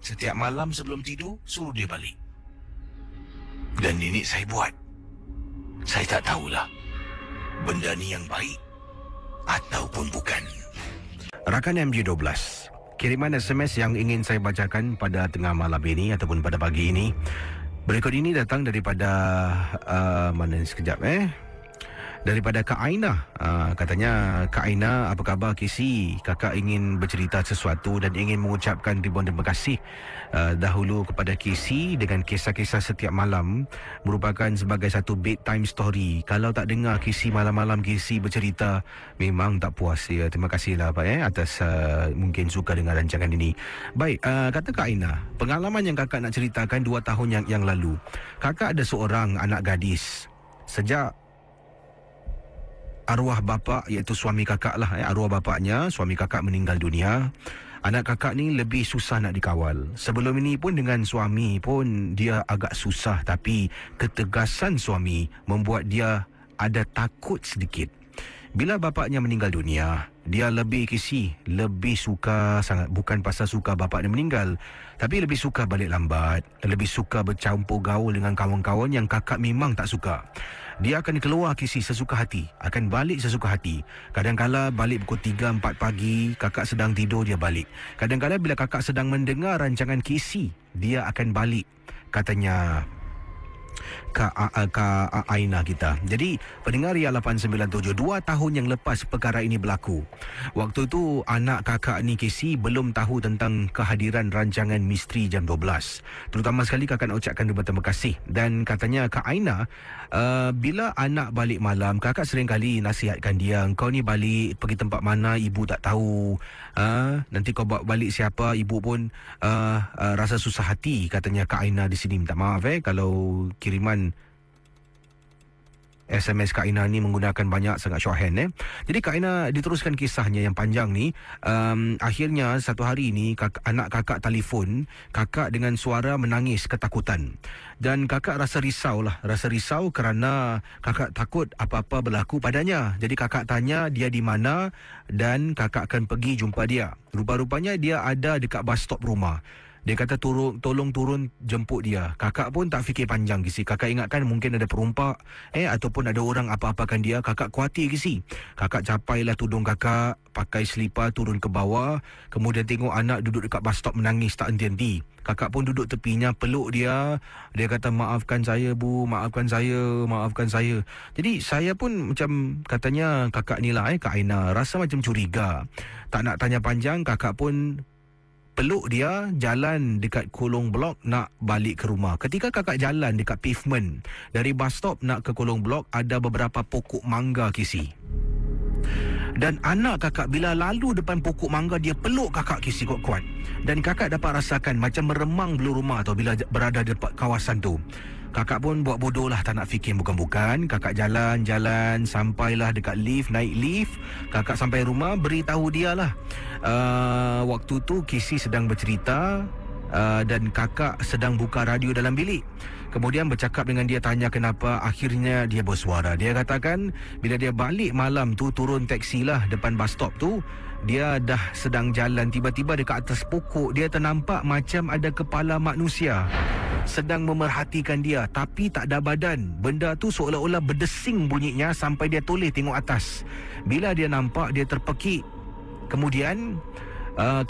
Setiap malam sebelum tidur, suruh dia balik. Dan Nenek saya buat. Saya tak tahulah benda ni yang baik ataupun bukan. Rakan MG12, kiriman SMS yang ingin saya bacakan pada tengah malam ini ataupun pada pagi ini. Berikut ini datang daripada mana sekejap daripada Kak Aina. Katanya, Kak Aina, apa khabar Kisi? Kakak ingin bercerita sesuatu dan ingin mengucapkan ribuan terima kasih dahulu kepada Kisi dengan kisah-kisah setiap malam, merupakan sebagai satu bedtime story. Kalau tak dengar Kisi malam-malam Kisi bercerita, memang tak puas ya. Terima kasihlah Pak atas mungkin suka dengar rancangan ini. Baik, kata Kak Aina, pengalaman yang kakak nak ceritakan 2 tahun yang lalu. Kakak ada seorang anak gadis. Sejak arwah bapa, iaitu suami kakak lah, arwah bapaknya, suami kakak meninggal dunia, anak kakak ni lebih susah nak dikawal. Sebelum ini pun dengan suami pun dia agak susah, tapi ketegasan suami membuat dia ada takut sedikit. Bila bapaknya meninggal dunia, dia lebih suka sangat, bukan pasal suka bapak dia meninggal, tapi lebih suka balik lambat, lebih suka bercampur gaul dengan kawan-kawan yang kakak memang tak suka. Dia akan keluar Kisi sesuka hati, akan balik sesuka hati. Kadang-kala balik pukul 3-4 pagi, kakak sedang tidur dia balik. Kadang-kala bila kakak sedang mendengar rancangan Kisi, dia akan balik, katanya Kak Aina kita. Jadi pendengar Ria 897, 2 tahun yang lepas perkara ini berlaku. Waktu tu anak kakak ni Kisi belum tahu tentang kehadiran rancangan Misteri Jam 12. Terutama sekali kakak nak ucapkan terima kasih. Dan katanya Kak Aina, bila anak balik malam, kakak sering kali nasihatkan dia, kau ni balik pergi tempat mana ibu tak tahu, nanti kau bawa balik siapa, ibu pun rasa susah hati. Katanya Kak Aina di sini. Minta maaf kalau kiriman SMS Kak Aina ni menggunakan banyak sangat shorthand. Jadi Kak Aina diteruskan kisahnya yang panjang ni. Akhirnya satu hari ni anak kakak telefon kakak dengan suara menangis ketakutan. Dan kakak rasa risau kerana kakak takut apa-apa berlaku padanya. Jadi kakak tanya dia di mana dan kakak akan pergi jumpa dia. Rupa-rupanya dia ada dekat bus stop rumah. Dia kata tolong turun jemput dia. Kakak pun tak fikir panjang Kisi. Kakak ingatkan mungkin ada perompak ataupun ada orang apa-apakan dia. Kakak khawatir Kisi. Kakak capailah tudung kakak, pakai selipar turun ke bawah, kemudian tengok anak duduk dekat bus stop menangis tak henti-henti. Kakak pun duduk tepinya, peluk dia. Dia kata, maafkan saya bu, maafkan saya. Jadi saya pun macam katanya kakak ni lah Kak Aina rasa macam curiga. Tak nak tanya panjang, kakak pun peluk dia, jalan dekat kolong blok nak balik ke rumah. Ketika kakak jalan dekat pavement dari bus stop nak ke kolong blok, ada beberapa pokok mangga Kisi. Dan anak kakak bila lalu depan pokok mangga, dia peluk kakak Kisi kuat-kuat. Dan kakak dapat rasakan macam meremang bulu rumah tu bila berada di dekat kawasan tu. Kakak pun buat bodoh lah, tak nak fikir bukan-bukan. Kakak jalan-jalan sampailah dekat lift, naik lift. Kakak sampai rumah, beritahu dia lah. Waktu tu Kisi sedang bercerita dan kakak sedang buka radio dalam bilik. Kemudian bercakap dengan dia, tanya kenapa. Akhirnya dia bersuara. Dia katakan bila dia balik malam tu, turun taksi lah depan bus stop tu, dia dah sedang jalan, tiba-tiba dekat atas pokok dia ternampak macam ada kepala manusia sedang memerhatikan dia, tapi tak ada badan. Benda tu seolah-olah berdesing bunyinya sampai dia toleh tengok atas. Bila dia nampak, dia terpekik. Kemudian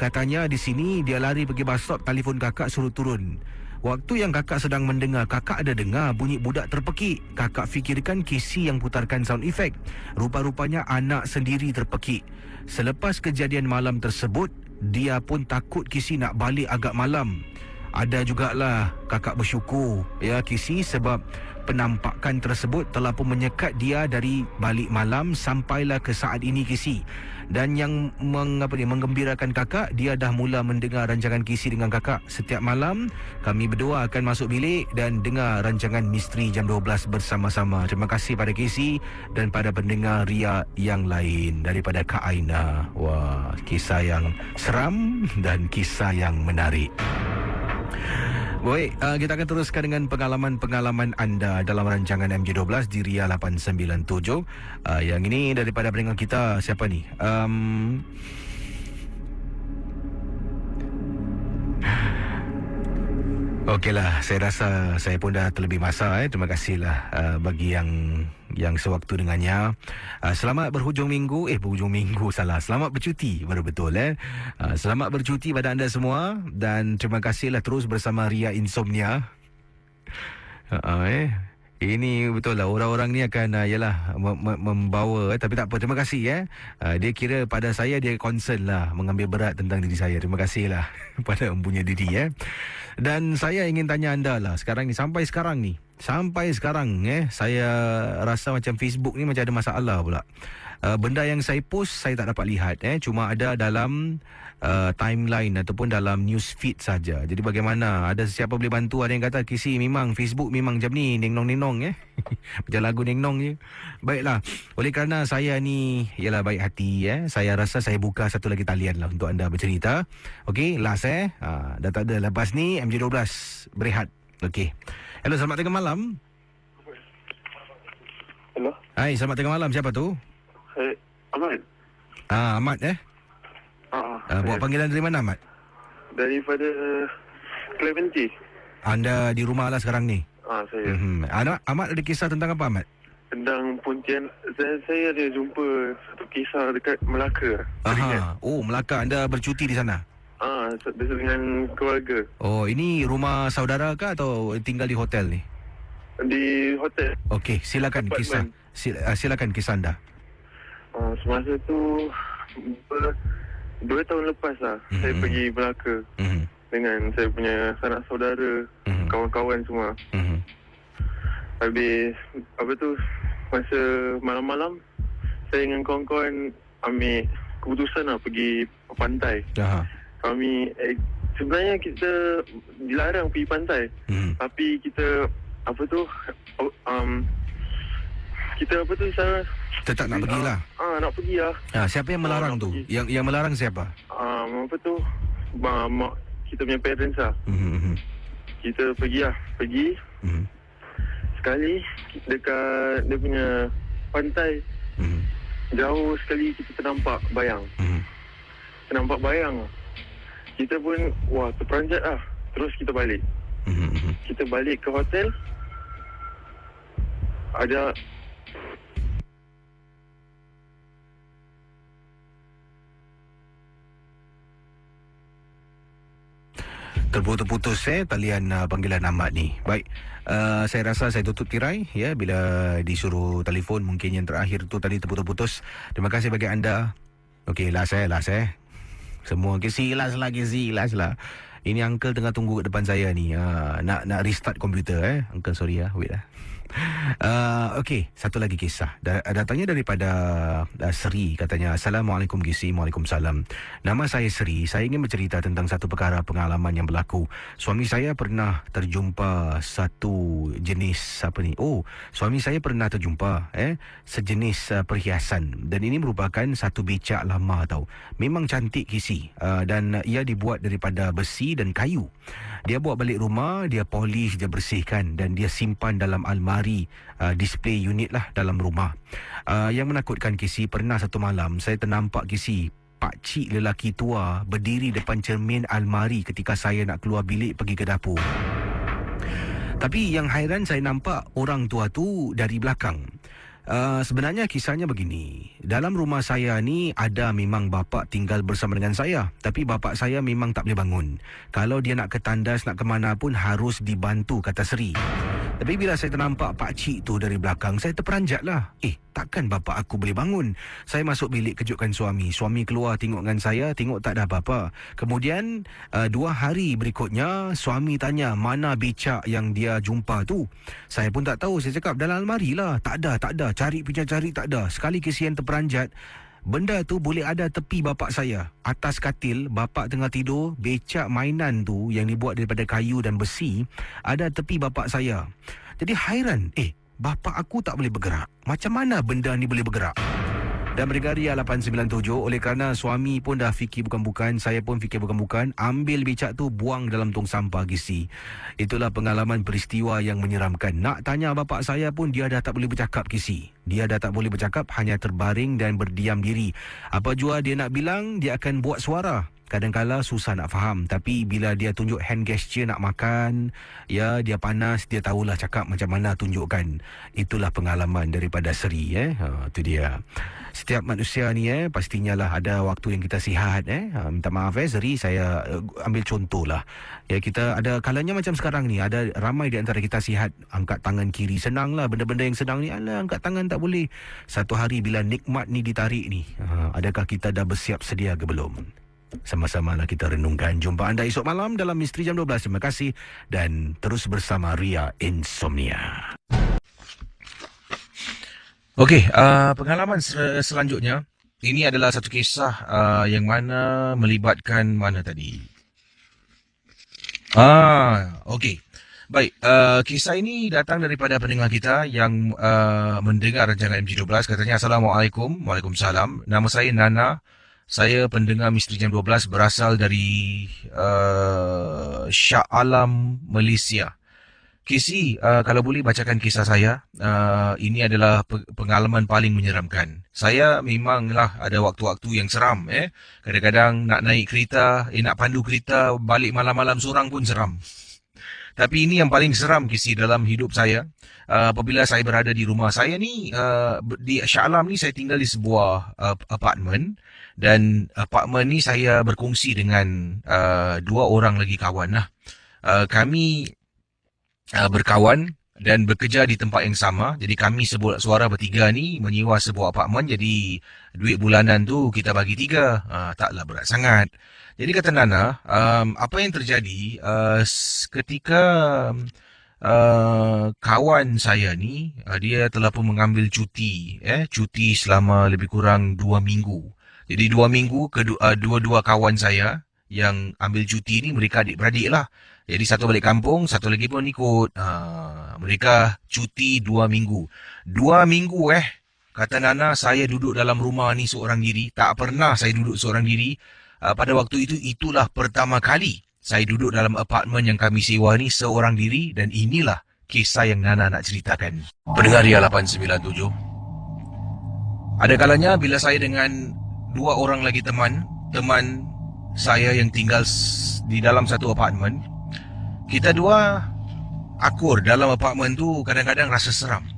katanya di sini dia lari pergi bus stop, telefon kakak suruh turun. Waktu yang kakak sedang mendengar, kakak ada dengar bunyi budak terpekik. Kakak fikirkan Kisi yang putarkan sound effect. Rupa-rupanya anak sendiri terpekik. Selepas kejadian malam tersebut, dia pun takut Kisi nak balik agak malam. Ada jugalah kakak bersyukur Kisi, sebab penampakan tersebut telah pun menyekat dia dari balik malam sampailah ke saat ini Kisi. Dan yang menggembirakan kakak, dia dah mula mendengar rancangan Kisi dengan kakak. Setiap malam kami berdua akan masuk bilik dan dengar rancangan Misteri Jam 12 bersama-sama. Terima kasih pada Kisi dan pada pendengar Ria yang lain. Daripada Kak Aina. Wah, kisah yang seram dan kisah yang menarik. Baik, kita akan teruskan dengan pengalaman-pengalaman anda dalam rancangan MJ12 di Ria 897. Yang ini daripada pendengar kita, siapa ni? Okeylah, saya rasa saya pun dah terlebih masa. Terima kasihlah bagi yang sewaktu dengannya. Selamat berhujung minggu. Selamat bercuti, baru betul. Selamat bercuti pada anda semua. Dan terima kasihlah terus bersama Ria Insomnia. Ini betul lah, orang-orang ni akan membawa, tapi tak apa, terima kasih. Dia kira pada saya, dia concern lah, mengambil berat tentang diri saya. Terima kasih lah pada mempunyai diri. Dan saya ingin tanya anda lah, sampai sekarang ni, saya rasa macam Facebook ni macam ada masalah pula. Benda yang saya post, saya tak dapat lihat. Cuma ada dalam timeline ataupun dalam news feed saja. Jadi bagaimana? Ada siapa boleh bantu? Ada yang kata, Kisi, memang Facebook memang macam ni, neng-nong. Macam lagu neng-nong je. Baiklah, oleh kerana saya ni ialah baik hati, saya rasa saya buka satu lagi talian lah untuk anda bercerita. Okey, last dah tak ada. Lepas ni MJ12 berehat. Okey. Hello, selamat tengah malam. Hello. Hai, selamat tengah malam. Siapa tu? Ahmad. Ahmad buat panggilan dari mana, Ahmad? Daripada Clementi. Anda di rumah lah sekarang ni? Saya. Ahmad ada kisah tentang apa, Ahmad? Tentang Pontianak. Saya ada jumpa satu kisah dekat Melaka. Oh, Melaka. Anda bercuti di sana? Dengan keluarga. Oh, ini rumah saudara ke atau tinggal di hotel ni? Di hotel. Okey, silakan kisah. Silakan kisah anda. Semasa tu 2 tahun lepas lah, saya pergi Melaka dengan saya punya sanak saudara, kawan-kawan semua. Habis masa malam-malam, saya dengan kawan-kawan ambil keputusan lah pergi pantai. Kami sebenarnya kita dilarang pergi pantai, tapi kita tetap nak pergilah. Nak pergi lah. Siapa yang melarang tu? Yang melarang siapa? Mak kita punya parents lah. Kita pergi. Sekali dekat dia punya pantai, jauh sekali kita ternampak bayang. Kita pun terperanjat lah. Terus kita balik. Kita balik ke hotel. Ada terputus talian panggilan Ahmad ni. Baik, saya rasa saya tutup tirai bila disuruh telefon. Mungkin yang terakhir tu tadi terputus-putus. Terima kasih bagi anda. Okey, last. Semua silas lah. Ini uncle tengah tunggu kat depan saya ni. Nak restart komputer. Uncle, sorry wait lah. Okey, satu lagi kisah. Datangnya daripada Seri, katanya, Assalamualaikum Gisi. Waalaikumsalam. Nama saya Seri. Saya ingin bercerita tentang satu perkara pengalaman yang berlaku. Suami saya pernah terjumpa satu jenis suami saya pernah terjumpa sejenis perhiasan, dan ini merupakan satu becak lama tau. Memang cantik Gisi, dan ia dibuat daripada besi dan kayu. Dia bawa balik rumah, dia polish, dia bersihkan, dan dia simpan dalam almari display unit lah dalam rumah. Yang menakutkan Kisi, pernah satu malam saya ternampak Kisi, pakcik lelaki tua berdiri depan cermin almari ketika saya nak keluar bilik pergi ke dapur. Tapi yang hairan, saya nampak orang tua tu dari belakang. Sebenarnya kisahnya begini. Dalam rumah saya ni ada memang bapa tinggal bersama dengan saya, tapi bapa saya memang tak boleh bangun. Kalau dia nak ke tandas, nak ke mana pun harus dibantu, kata Seri. Tapi bila saya ternampak pakcik tu dari belakang, saya terperanjat lah. Takkan bapa aku boleh bangun? Saya masuk bilik kejutkan suami. Suami keluar tengok dengan saya, tengok tak ada apa-apa. Kemudian 2 hari berikutnya, suami tanya mana becak yang dia jumpa tu. Saya pun tak tahu. Saya cakap dalam almari lah. Tak ada. Cari, tak ada. Sekali kesian terperanjat. Benda tu boleh ada tepi bapak saya. Atas katil, bapak tengah tidur, becak mainan tu yang dibuat daripada kayu dan besi ada tepi bapak saya. Jadi hairan, bapak aku tak boleh bergerak. Macam mana benda ni boleh bergerak? Dan pendengar Ria 897, oleh kerana suami pun dah fikir bukan-bukan, saya pun fikir bukan-bukan, ambil becak tu buang dalam tong sampah Kisi. Itulah pengalaman peristiwa yang menyeramkan. Nak tanya bapak saya pun dia dah tak boleh bercakap Kisi. Dia dah tak boleh bercakap, hanya terbaring dan berdiam diri. Apa jua dia nak bilang, dia akan buat suara. Kadang-kala susah nak faham, tapi bila dia tunjuk hand gesture nak makan, ya dia panas, dia tahulah cakap macam mana tunjukkan. Itulah pengalaman daripada Seri. Itu dia. Setiap manusia ni pastinya lah ada waktu yang kita sihat. Minta maaf Seri, saya ambil contoh lah. Ya, kita ada kalanya macam sekarang ni, ada ramai di antara kita sihat, angkat tangan kiri senang lah. Benda-benda yang senang ni, alah angkat tangan tak boleh. Satu hari bila nikmat ni ditarik ni, adakah kita dah bersiap sedia ke belum? Sama-sama lah kita renungkan. Jumpa anda esok malam dalam Misteri Jam 12. Terima kasih dan terus bersama Ria Insomnia. Okey, pengalaman selanjutnya. Ini adalah satu kisah yang mana melibatkan mana tadi? Okey. Baik, kisah ini datang daripada pendengar kita yang mendengar rancangan MG12. Katanya, Assalamualaikum. Waalaikumsalam. Nama saya Nana. Saya pendengar Misteri Jam 12 berasal dari Shah Alam, Malaysia. Kisi, kalau boleh bacakan kisah saya. Ini adalah pengalaman paling menyeramkan. Saya memanglah ada waktu-waktu yang seram. Kadang-kadang nak naik kereta, nak pandu kereta, balik malam-malam seorang pun seram. Tapi ini yang paling seram Kisi dalam hidup saya. Apabila saya berada di rumah saya ni, di Shah Alam ni saya tinggal di sebuah apartmen. Dan apartmen ni saya berkongsi dengan dua orang lagi kawan lah. Kami berkawan dan bekerja di tempat yang sama. Jadi kami suara bertiga ni menyewa sebuah apartmen. Jadi duit bulanan tu kita bagi 3. Taklah berat sangat. Jadi kata Nana, apa yang terjadi ketika kawan saya ni, dia telah pun mengambil cuti. Cuti selama lebih kurang 2 minggu. Jadi 2 minggu, dua-dua kawan saya yang ambil cuti ni, mereka adik-beradik lah. Jadi satu balik kampung, satu lagi pun ikut. Mereka cuti 2 minggu. 2 minggu kata Nana, saya duduk dalam rumah ni seorang diri. Tak pernah saya duduk seorang diri. Pada waktu itu, itulah pertama kali saya duduk dalam apartmen yang kami sewa ni seorang diri. Dan inilah kisah yang Nana nak ceritakan. Pendengar Ria 897. Ada kalanya bila saya dengan 2 orang lagi teman saya yang tinggal di dalam satu apartmen, kita dua akur dalam apartmen tu. Kadang-kadang rasa seram,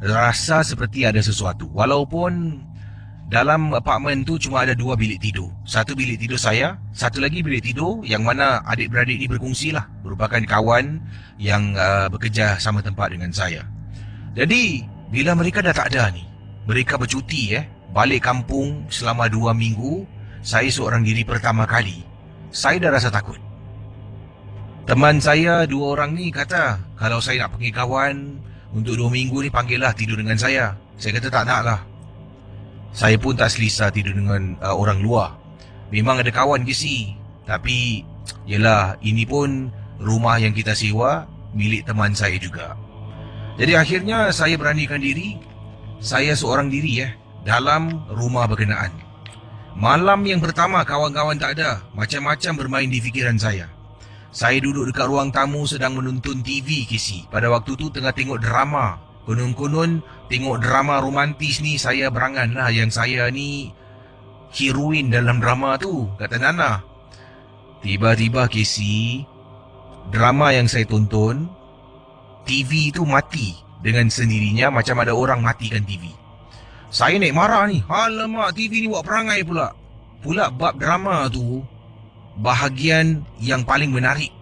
rasa seperti ada sesuatu. Walaupun dalam apartmen tu cuma ada 2 bilik tidur. Satu bilik tidur saya, satu lagi bilik tidur yang mana adik-beradik ni berkongsi lah, merupakan kawan yang bekerja sama tempat dengan saya. Jadi bila mereka dah tak ada ni, mereka bercuti balik kampung selama 2 minggu, saya seorang diri pertama kali. Saya dah rasa takut. Teman saya 2 orang ni kata, kalau saya nak panggil kawan untuk 2 minggu ni, panggillah tidur dengan saya. Saya kata tak nak lah. Saya pun tak selesa tidur dengan orang luar. Memang ada kawan Kisi, tapi yelah, ini pun rumah yang kita sewa, milik teman saya juga. Jadi akhirnya saya beranikan diri. Saya seorang diri dalam rumah berkenaan. Malam yang pertama kawan-kawan tak ada, macam-macam bermain di fikiran saya. Saya duduk dekat ruang tamu sedang menonton TV Kisi. Pada waktu tu tengah tengok drama. Konon-konon tengok drama romantis ni, saya berangan lah yang saya ni heroin dalam drama tu, kata Nana. Tiba-tiba Kisi, drama yang saya tonton, TV tu mati dengan sendirinya, macam ada orang matikan TV. Saya naik marah ni. Alamak, TV ni buat perangai pula. Pula bab drama tu, bahagian yang paling menarik.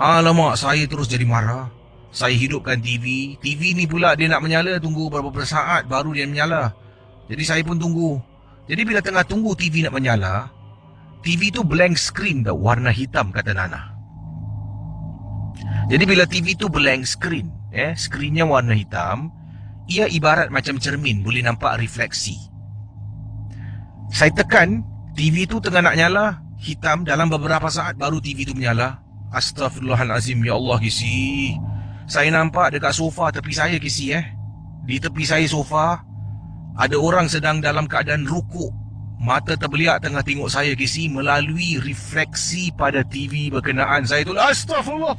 Alamak, saya terus jadi marah. Saya hidupkan TV. TV ni pula dia nak menyala, tunggu beberapa saat baru dia menyala. Jadi saya pun tunggu. Jadi bila tengah tunggu TV nak menyala, TV tu blank screen dah, warna hitam, kata Nana. Jadi bila TV tu blank screen, screennya warna hitam, ia ibarat macam cermin, boleh nampak refleksi. Saya tekan, TV tu tengah nak nyala, hitam, dalam beberapa saat baru TV tu menyala. Astaghfirullahalazim, ya Allah Kisi. Saya nampak dekat sofa tepi saya Kisi Di tepi saya sofa, ada orang sedang dalam keadaan rukuk. Mata terbeliak tengah tengok saya, Casey, melalui refleksi pada TV berkenaan. Saya tulis, astagfirullah.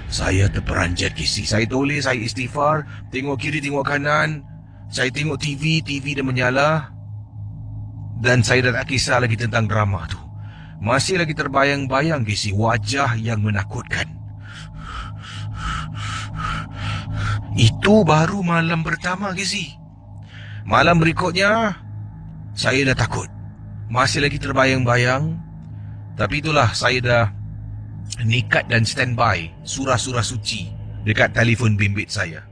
Saya terperanjat, Casey. Saya tulis, saya istighfar. Tengok kiri, tengok kanan. Saya tengok TV dah menyala. Dan saya dah tak kisah lagi tentang drama tu. Masih lagi terbayang-bayang, Casey, wajah yang menakutkan. Itu baru malam pertama, Casey. Malam berikutnya, saya dah takut. Masih lagi terbayang-bayang. Tapi itulah, saya dah nikat dan standby surah-surah suci dekat telefon bimbit saya.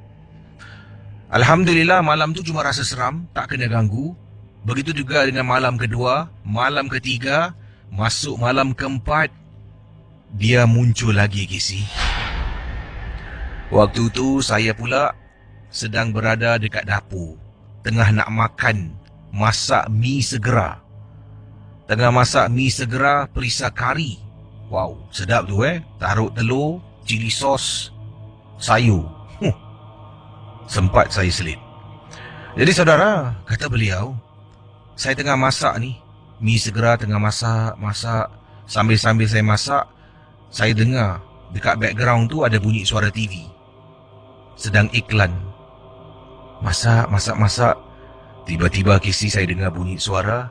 Alhamdulillah, malam tu cuma rasa seram, tak kena ganggu. Begitu juga dengan malam kedua, malam ketiga, masuk malam keempat, dia muncul lagi, Casey. Waktu tu saya pula sedang berada dekat dapur, tengah nak masak mi segera. Tengah masak mi segera perisa kari. Wow, sedap tu Taruh telur, cili sos, sayur. Sempat saya selit. Jadi saudara, kata beliau, saya tengah masak ni, mi segera tengah masak. Sambil-sambil saya masak, saya dengar dekat background tu ada bunyi suara TV. Sedang iklan. Masak. Tiba-tiba, Casey, saya dengar bunyi suara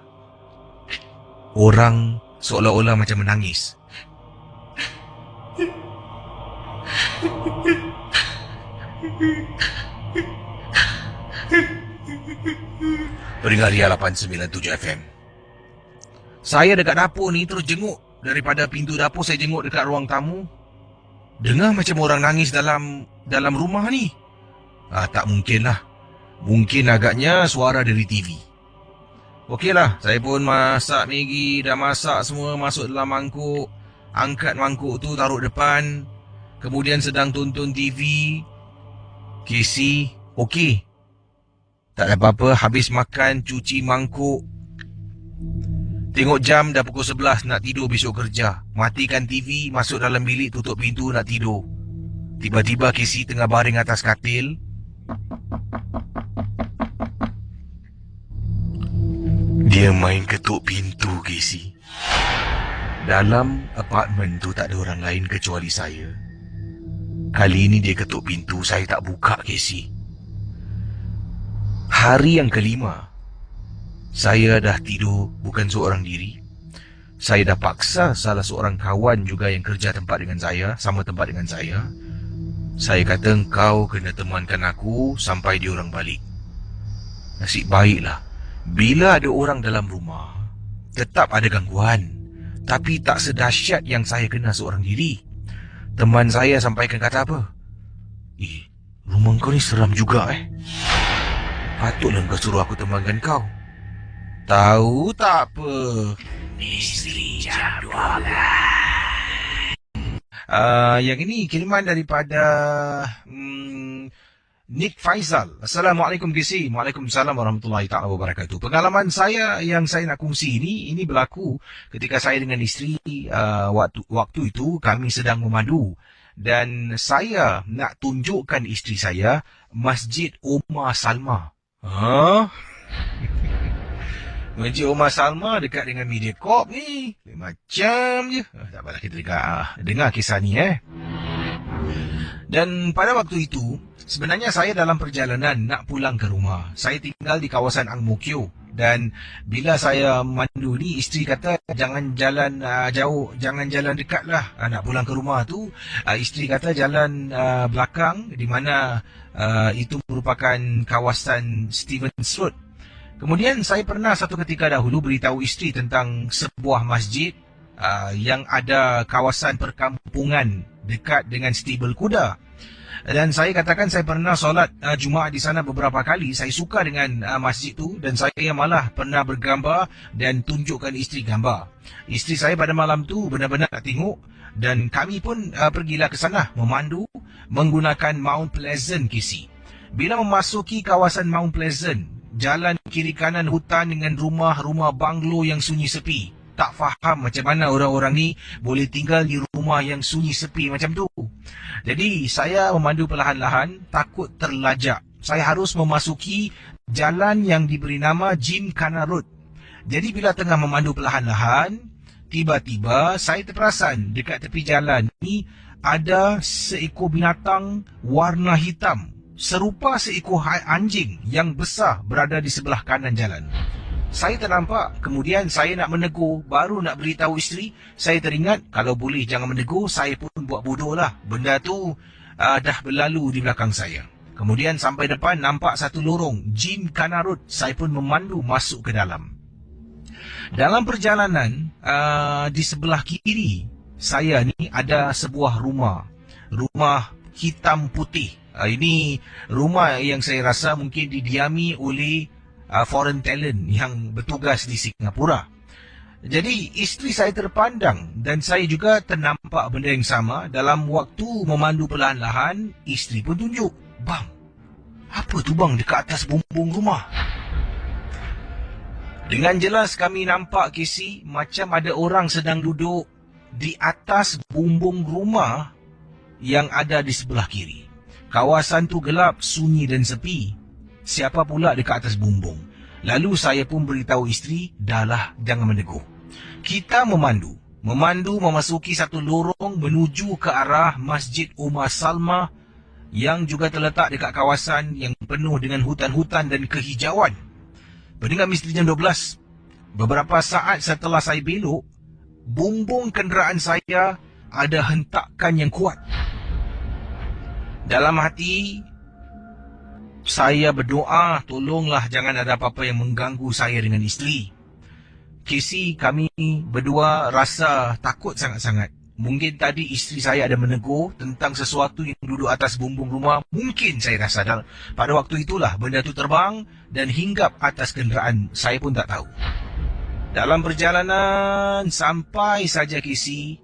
orang seolah-olah macam menangis. Pendengar Ria 897 FM. Saya dekat dapur ni terus jenguk. Daripada pintu dapur saya jenguk dekat ruang tamu. Dengar macam orang nangis dalam rumah ni. Tak mungkin lah. Mungkin agaknya suara dari TV. Okeylah, saya pun masak Maggi, dah masak semua, masuk dalam mangkuk. Angkat mangkuk tu, taruh depan. Kemudian sedang tonton TV. Casey, okey. Tak ada apa-apa, habis makan, cuci mangkuk. Tengok jam, dah pukul 11, nak tidur besok kerja. Matikan TV, masuk dalam bilik, tutup pintu, nak tidur. Tiba-tiba Casey tengah baring atas katil. Dia main ketuk pintu, Casey. Dalam apartmen tu tak ada orang lain kecuali saya. Kali ini dia ketuk pintu, saya tak buka, Casey. Hari yang kelima, saya dah tidur bukan seorang diri. Saya dah paksa salah seorang kawan juga yang kerja sama tempat dengan saya. Saya kata, engkau kena temankan aku sampai diorang balik. Nasib baiklah, bila ada orang dalam rumah, tetap ada gangguan. Tapi tak sedahsyat yang saya kena seorang diri. Teman saya sampaikan kata apa? Rumah kau ni seram juga Patutlah kau suruh aku temankan kau. Tahu tak apa, Misteri Jam 12. Yang ini kiriman daripada Nick Faizal. Assalamualaikum Casey. Waalaikumsalam warahmatullahi ta'ala wabarakatuh. Pengalaman saya yang saya nak kongsi ini berlaku ketika saya dengan isteri. Waktu itu kami sedang memandu. Dan saya nak tunjukkan isteri saya Masjid Omar Salma. Masjid Omar Salma dekat dengan Mediacorp ni. Macam je. Tak apalah, kita dengar kisah ni Dan pada waktu itu, sebenarnya saya dalam perjalanan nak pulang ke rumah. Saya tinggal di kawasan Ang Mo Kio. Dan bila saya mandu ni, isteri kata jangan jalan jauh, jangan jalan dekat lah. Nak pulang ke rumah tu, isteri kata jalan belakang, di mana itu merupakan kawasan Stevens Road. Kemudian saya pernah satu ketika dahulu beritahu isteri tentang sebuah masjid yang ada kawasan perkampungan dekat dengan stable kuda. Dan saya katakan saya pernah solat Jumaat di sana beberapa kali. Saya suka dengan masjid tu dan saya malah pernah bergambar dan tunjukkan isteri gambar. Isteri saya pada malam tu benar-benar nak tengok dan kami pun pergilah ke sana memandu menggunakan Mount Pleasant, Casey. Bila memasuki kawasan Mount Pleasant, jalan kiri kanan hutan dengan rumah-rumah banglo yang sunyi sepi. Tak faham macam mana orang-orang ni boleh tinggal di rumah yang sunyi sepi macam tu. Jadi saya memandu perlahan-lahan, takut terlajak. saya harus memasuki jalan yang diberi nama Gymkhana Road. Jadi bila tengah memandu perlahan-lahan, tiba-tiba saya terperasan dekat tepi jalan ni ada seekor binatang warna hitam serupa seekor anjing yang besar berada di sebelah kanan jalan. Saya ternampak, kemudian saya nak menegur, baru nak beritahu isteri, saya teringat kalau boleh jangan menegur, saya pun buat bodoh lah. Benda tu dah berlalu di belakang saya. Kemudian sampai depan nampak satu lorong, Gymkhana Road, saya pun memandu masuk ke dalam. Dalam perjalanan, di sebelah kiri saya ni ada sebuah rumah hitam putih. Ini rumah yang saya rasa mungkin didiami oleh foreign talent yang bertugas di Singapura. Jadi isteri saya terpandang dan saya juga ternampak benda yang sama. Dalam waktu memandu perlahan-lahan, isteri pun tunjuk, "Bang, apa tu bang dekat atas bumbung rumah?" Dengan jelas kami nampak, Casey, macam ada orang sedang duduk di atas bumbung rumah yang ada di sebelah kiri. Kawasan tu gelap, sunyi dan sepi. Siapa pula dekat atas bumbung? Lalu saya pun beritahu isteri, "Dahlah, jangan menegur." Kita memandu memasuki satu lorong menuju ke arah Masjid Umar Salma yang juga terletak dekat kawasan yang penuh dengan hutan-hutan dan kehijauan. Pendengar Misteri Jam 12, beberapa saat setelah saya belok, bumbung kenderaan saya ada hentakan yang kuat. Dalam hati, saya berdoa, tolonglah jangan ada apa-apa yang mengganggu saya dengan isteri. Casey, kami berdua rasa takut sangat-sangat. Mungkin tadi isteri saya ada menegur tentang sesuatu yang duduk atas bumbung rumah. Mungkin saya rasa pada waktu itulah benda itu terbang dan hinggap atas kenderaan. Saya pun tak tahu. Dalam perjalanan sampai saja Casey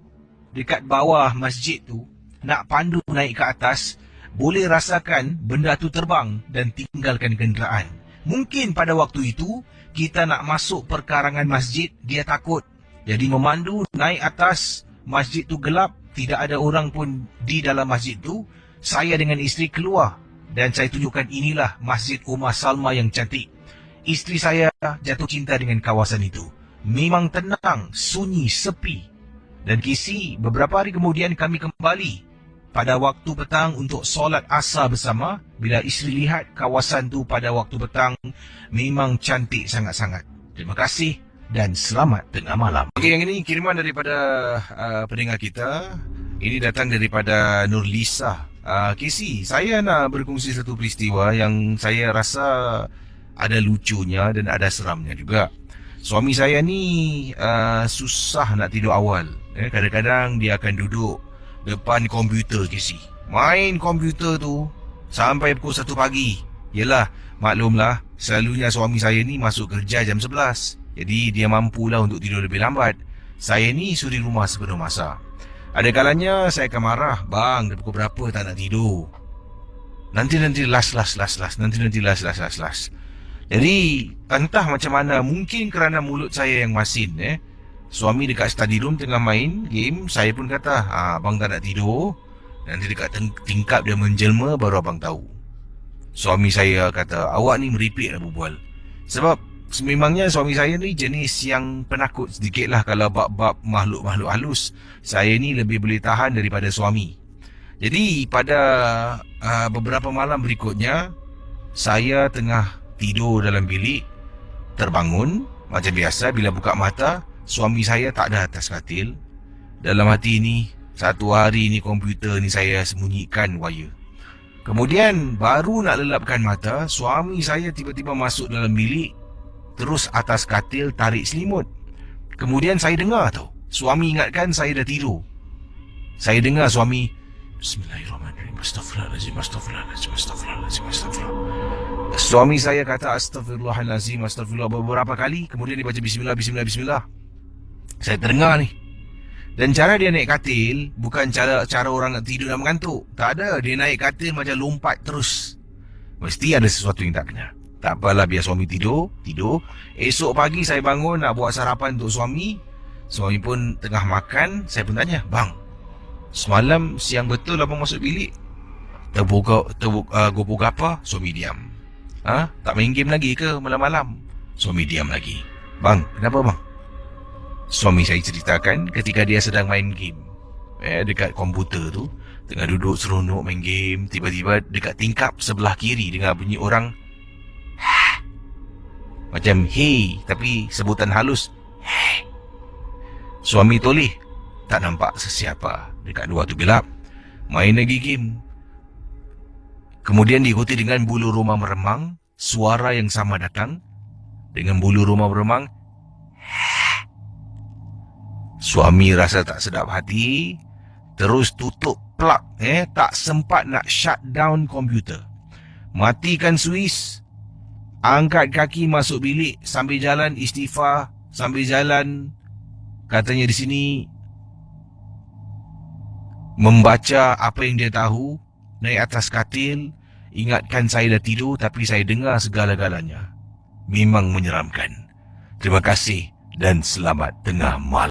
dekat bawah masjid tu, nak pandu naik ke atas, boleh rasakan benda tu terbang dan tinggalkan kenderaan. Mungkin pada waktu itu, kita nak masuk perkarangan masjid, dia takut. Jadi memandu naik atas, masjid tu gelap, tidak ada orang pun di dalam masjid tu. Saya dengan isteri keluar dan saya tunjukkan inilah Masjid Umar Salma yang cantik. Isteri saya jatuh cinta dengan kawasan itu. Memang tenang, sunyi, sepi. Dan Casey, beberapa hari kemudian kami kembali pada waktu petang untuk solat asar bersama. Bila isteri lihat kawasan tu pada waktu petang, memang cantik sangat-sangat. Terima kasih dan selamat tengah malam. Okey, yang ini kiriman daripada pendengar kita. Ini datang daripada Nurlisa. Casey, saya nak berkongsi satu peristiwa yang saya rasa ada lucunya dan ada seramnya juga. Suami saya ni susah nak tidur awal. Kadang-kadang dia akan duduk depan komputer, Casey. Main komputer tu sampai pukul 1 pagi. Yelah, maklumlah, selalunya suami saya ni masuk kerja jam 11. Jadi dia mampulah untuk tidur lebih lambat. Saya ni suri rumah sepenuh masa. Ada kalanya saya akan marah, "Bang, dah pukul berapa tak nak tidur? Nanti last. Jadi entah macam mana, mungkin kerana mulut saya yang masin, suami dekat study room tengah main game, saya pun kata, "Abang tak nak tidur." Nanti dekat tingkap dia menjelma, baru abang tahu. Suami saya kata, "Awak ni meripik lah berbual." Sebab sememangnya suami saya ni jenis yang penakut sedikit lah kalau bab-bab makhluk-makhluk halus. Saya ni lebih boleh tahan daripada suami. Jadi pada beberapa malam berikutnya, saya tengah tidur dalam bilik, terbangun. Macam biasa bila buka mata, suami saya tak ada atas katil. Dalam hati ni, satu hari ni komputer ni saya sembunyikan wire. Kemudian baru nak lelapkan mata, suami saya tiba-tiba masuk dalam bilik, terus atas katil tarik selimut. Kemudian saya dengar tau, suami ingatkan saya dah tidur. Saya dengar suami, "Bismillahirrahmanirrahim, Astaghfirullahaladzim. Suami saya kata Astaghfirullahaladzim, Astaghfirullah beberapa kali. Kemudian dia baca Bismillah. Saya terdengar ni. Dan cara dia naik katil bukan cara orang nak tidur dan mengantuk. Tak ada, dia naik katil macam lompat terus. Mesti ada sesuatu yang tak kena. Tak apalah, biar suami tidur. Esok pagi saya bangun nak buat sarapan untuk suami. Suami pun tengah makan. Saya pun tanya, "Bang, semalam siang betul abang masuk bilik?" Gopuk apa? Suami diam. Tak main game lagi ke malam-malam? Suami diam lagi. Bang, kenapa bang? Suami saya ceritakan ketika dia sedang main game dekat komputer tu, tengah duduk seronok main game, tiba-tiba dekat tingkap sebelah kiri dengar bunyi orang macam hey, tapi sebutan halus hey. Suami toleh, tak nampak sesiapa dekat luar tu, gelap. Main lagi game. Kemudian diikuti dengan bulu rumah meremang. Suara yang sama datang dengan bulu rumah meremang. Suami rasa tak sedap hati, terus tutup plug. Tak sempat nak shut down komputer. Matikan suis, angkat kaki masuk bilik, sambil jalan istighfar, sambil jalan katanya di sini membaca apa yang dia tahu, naik atas katil, ingatkan saya dah tidur tapi saya dengar segala-galanya. Memang menyeramkan. Terima kasih dan selamat tengah malam.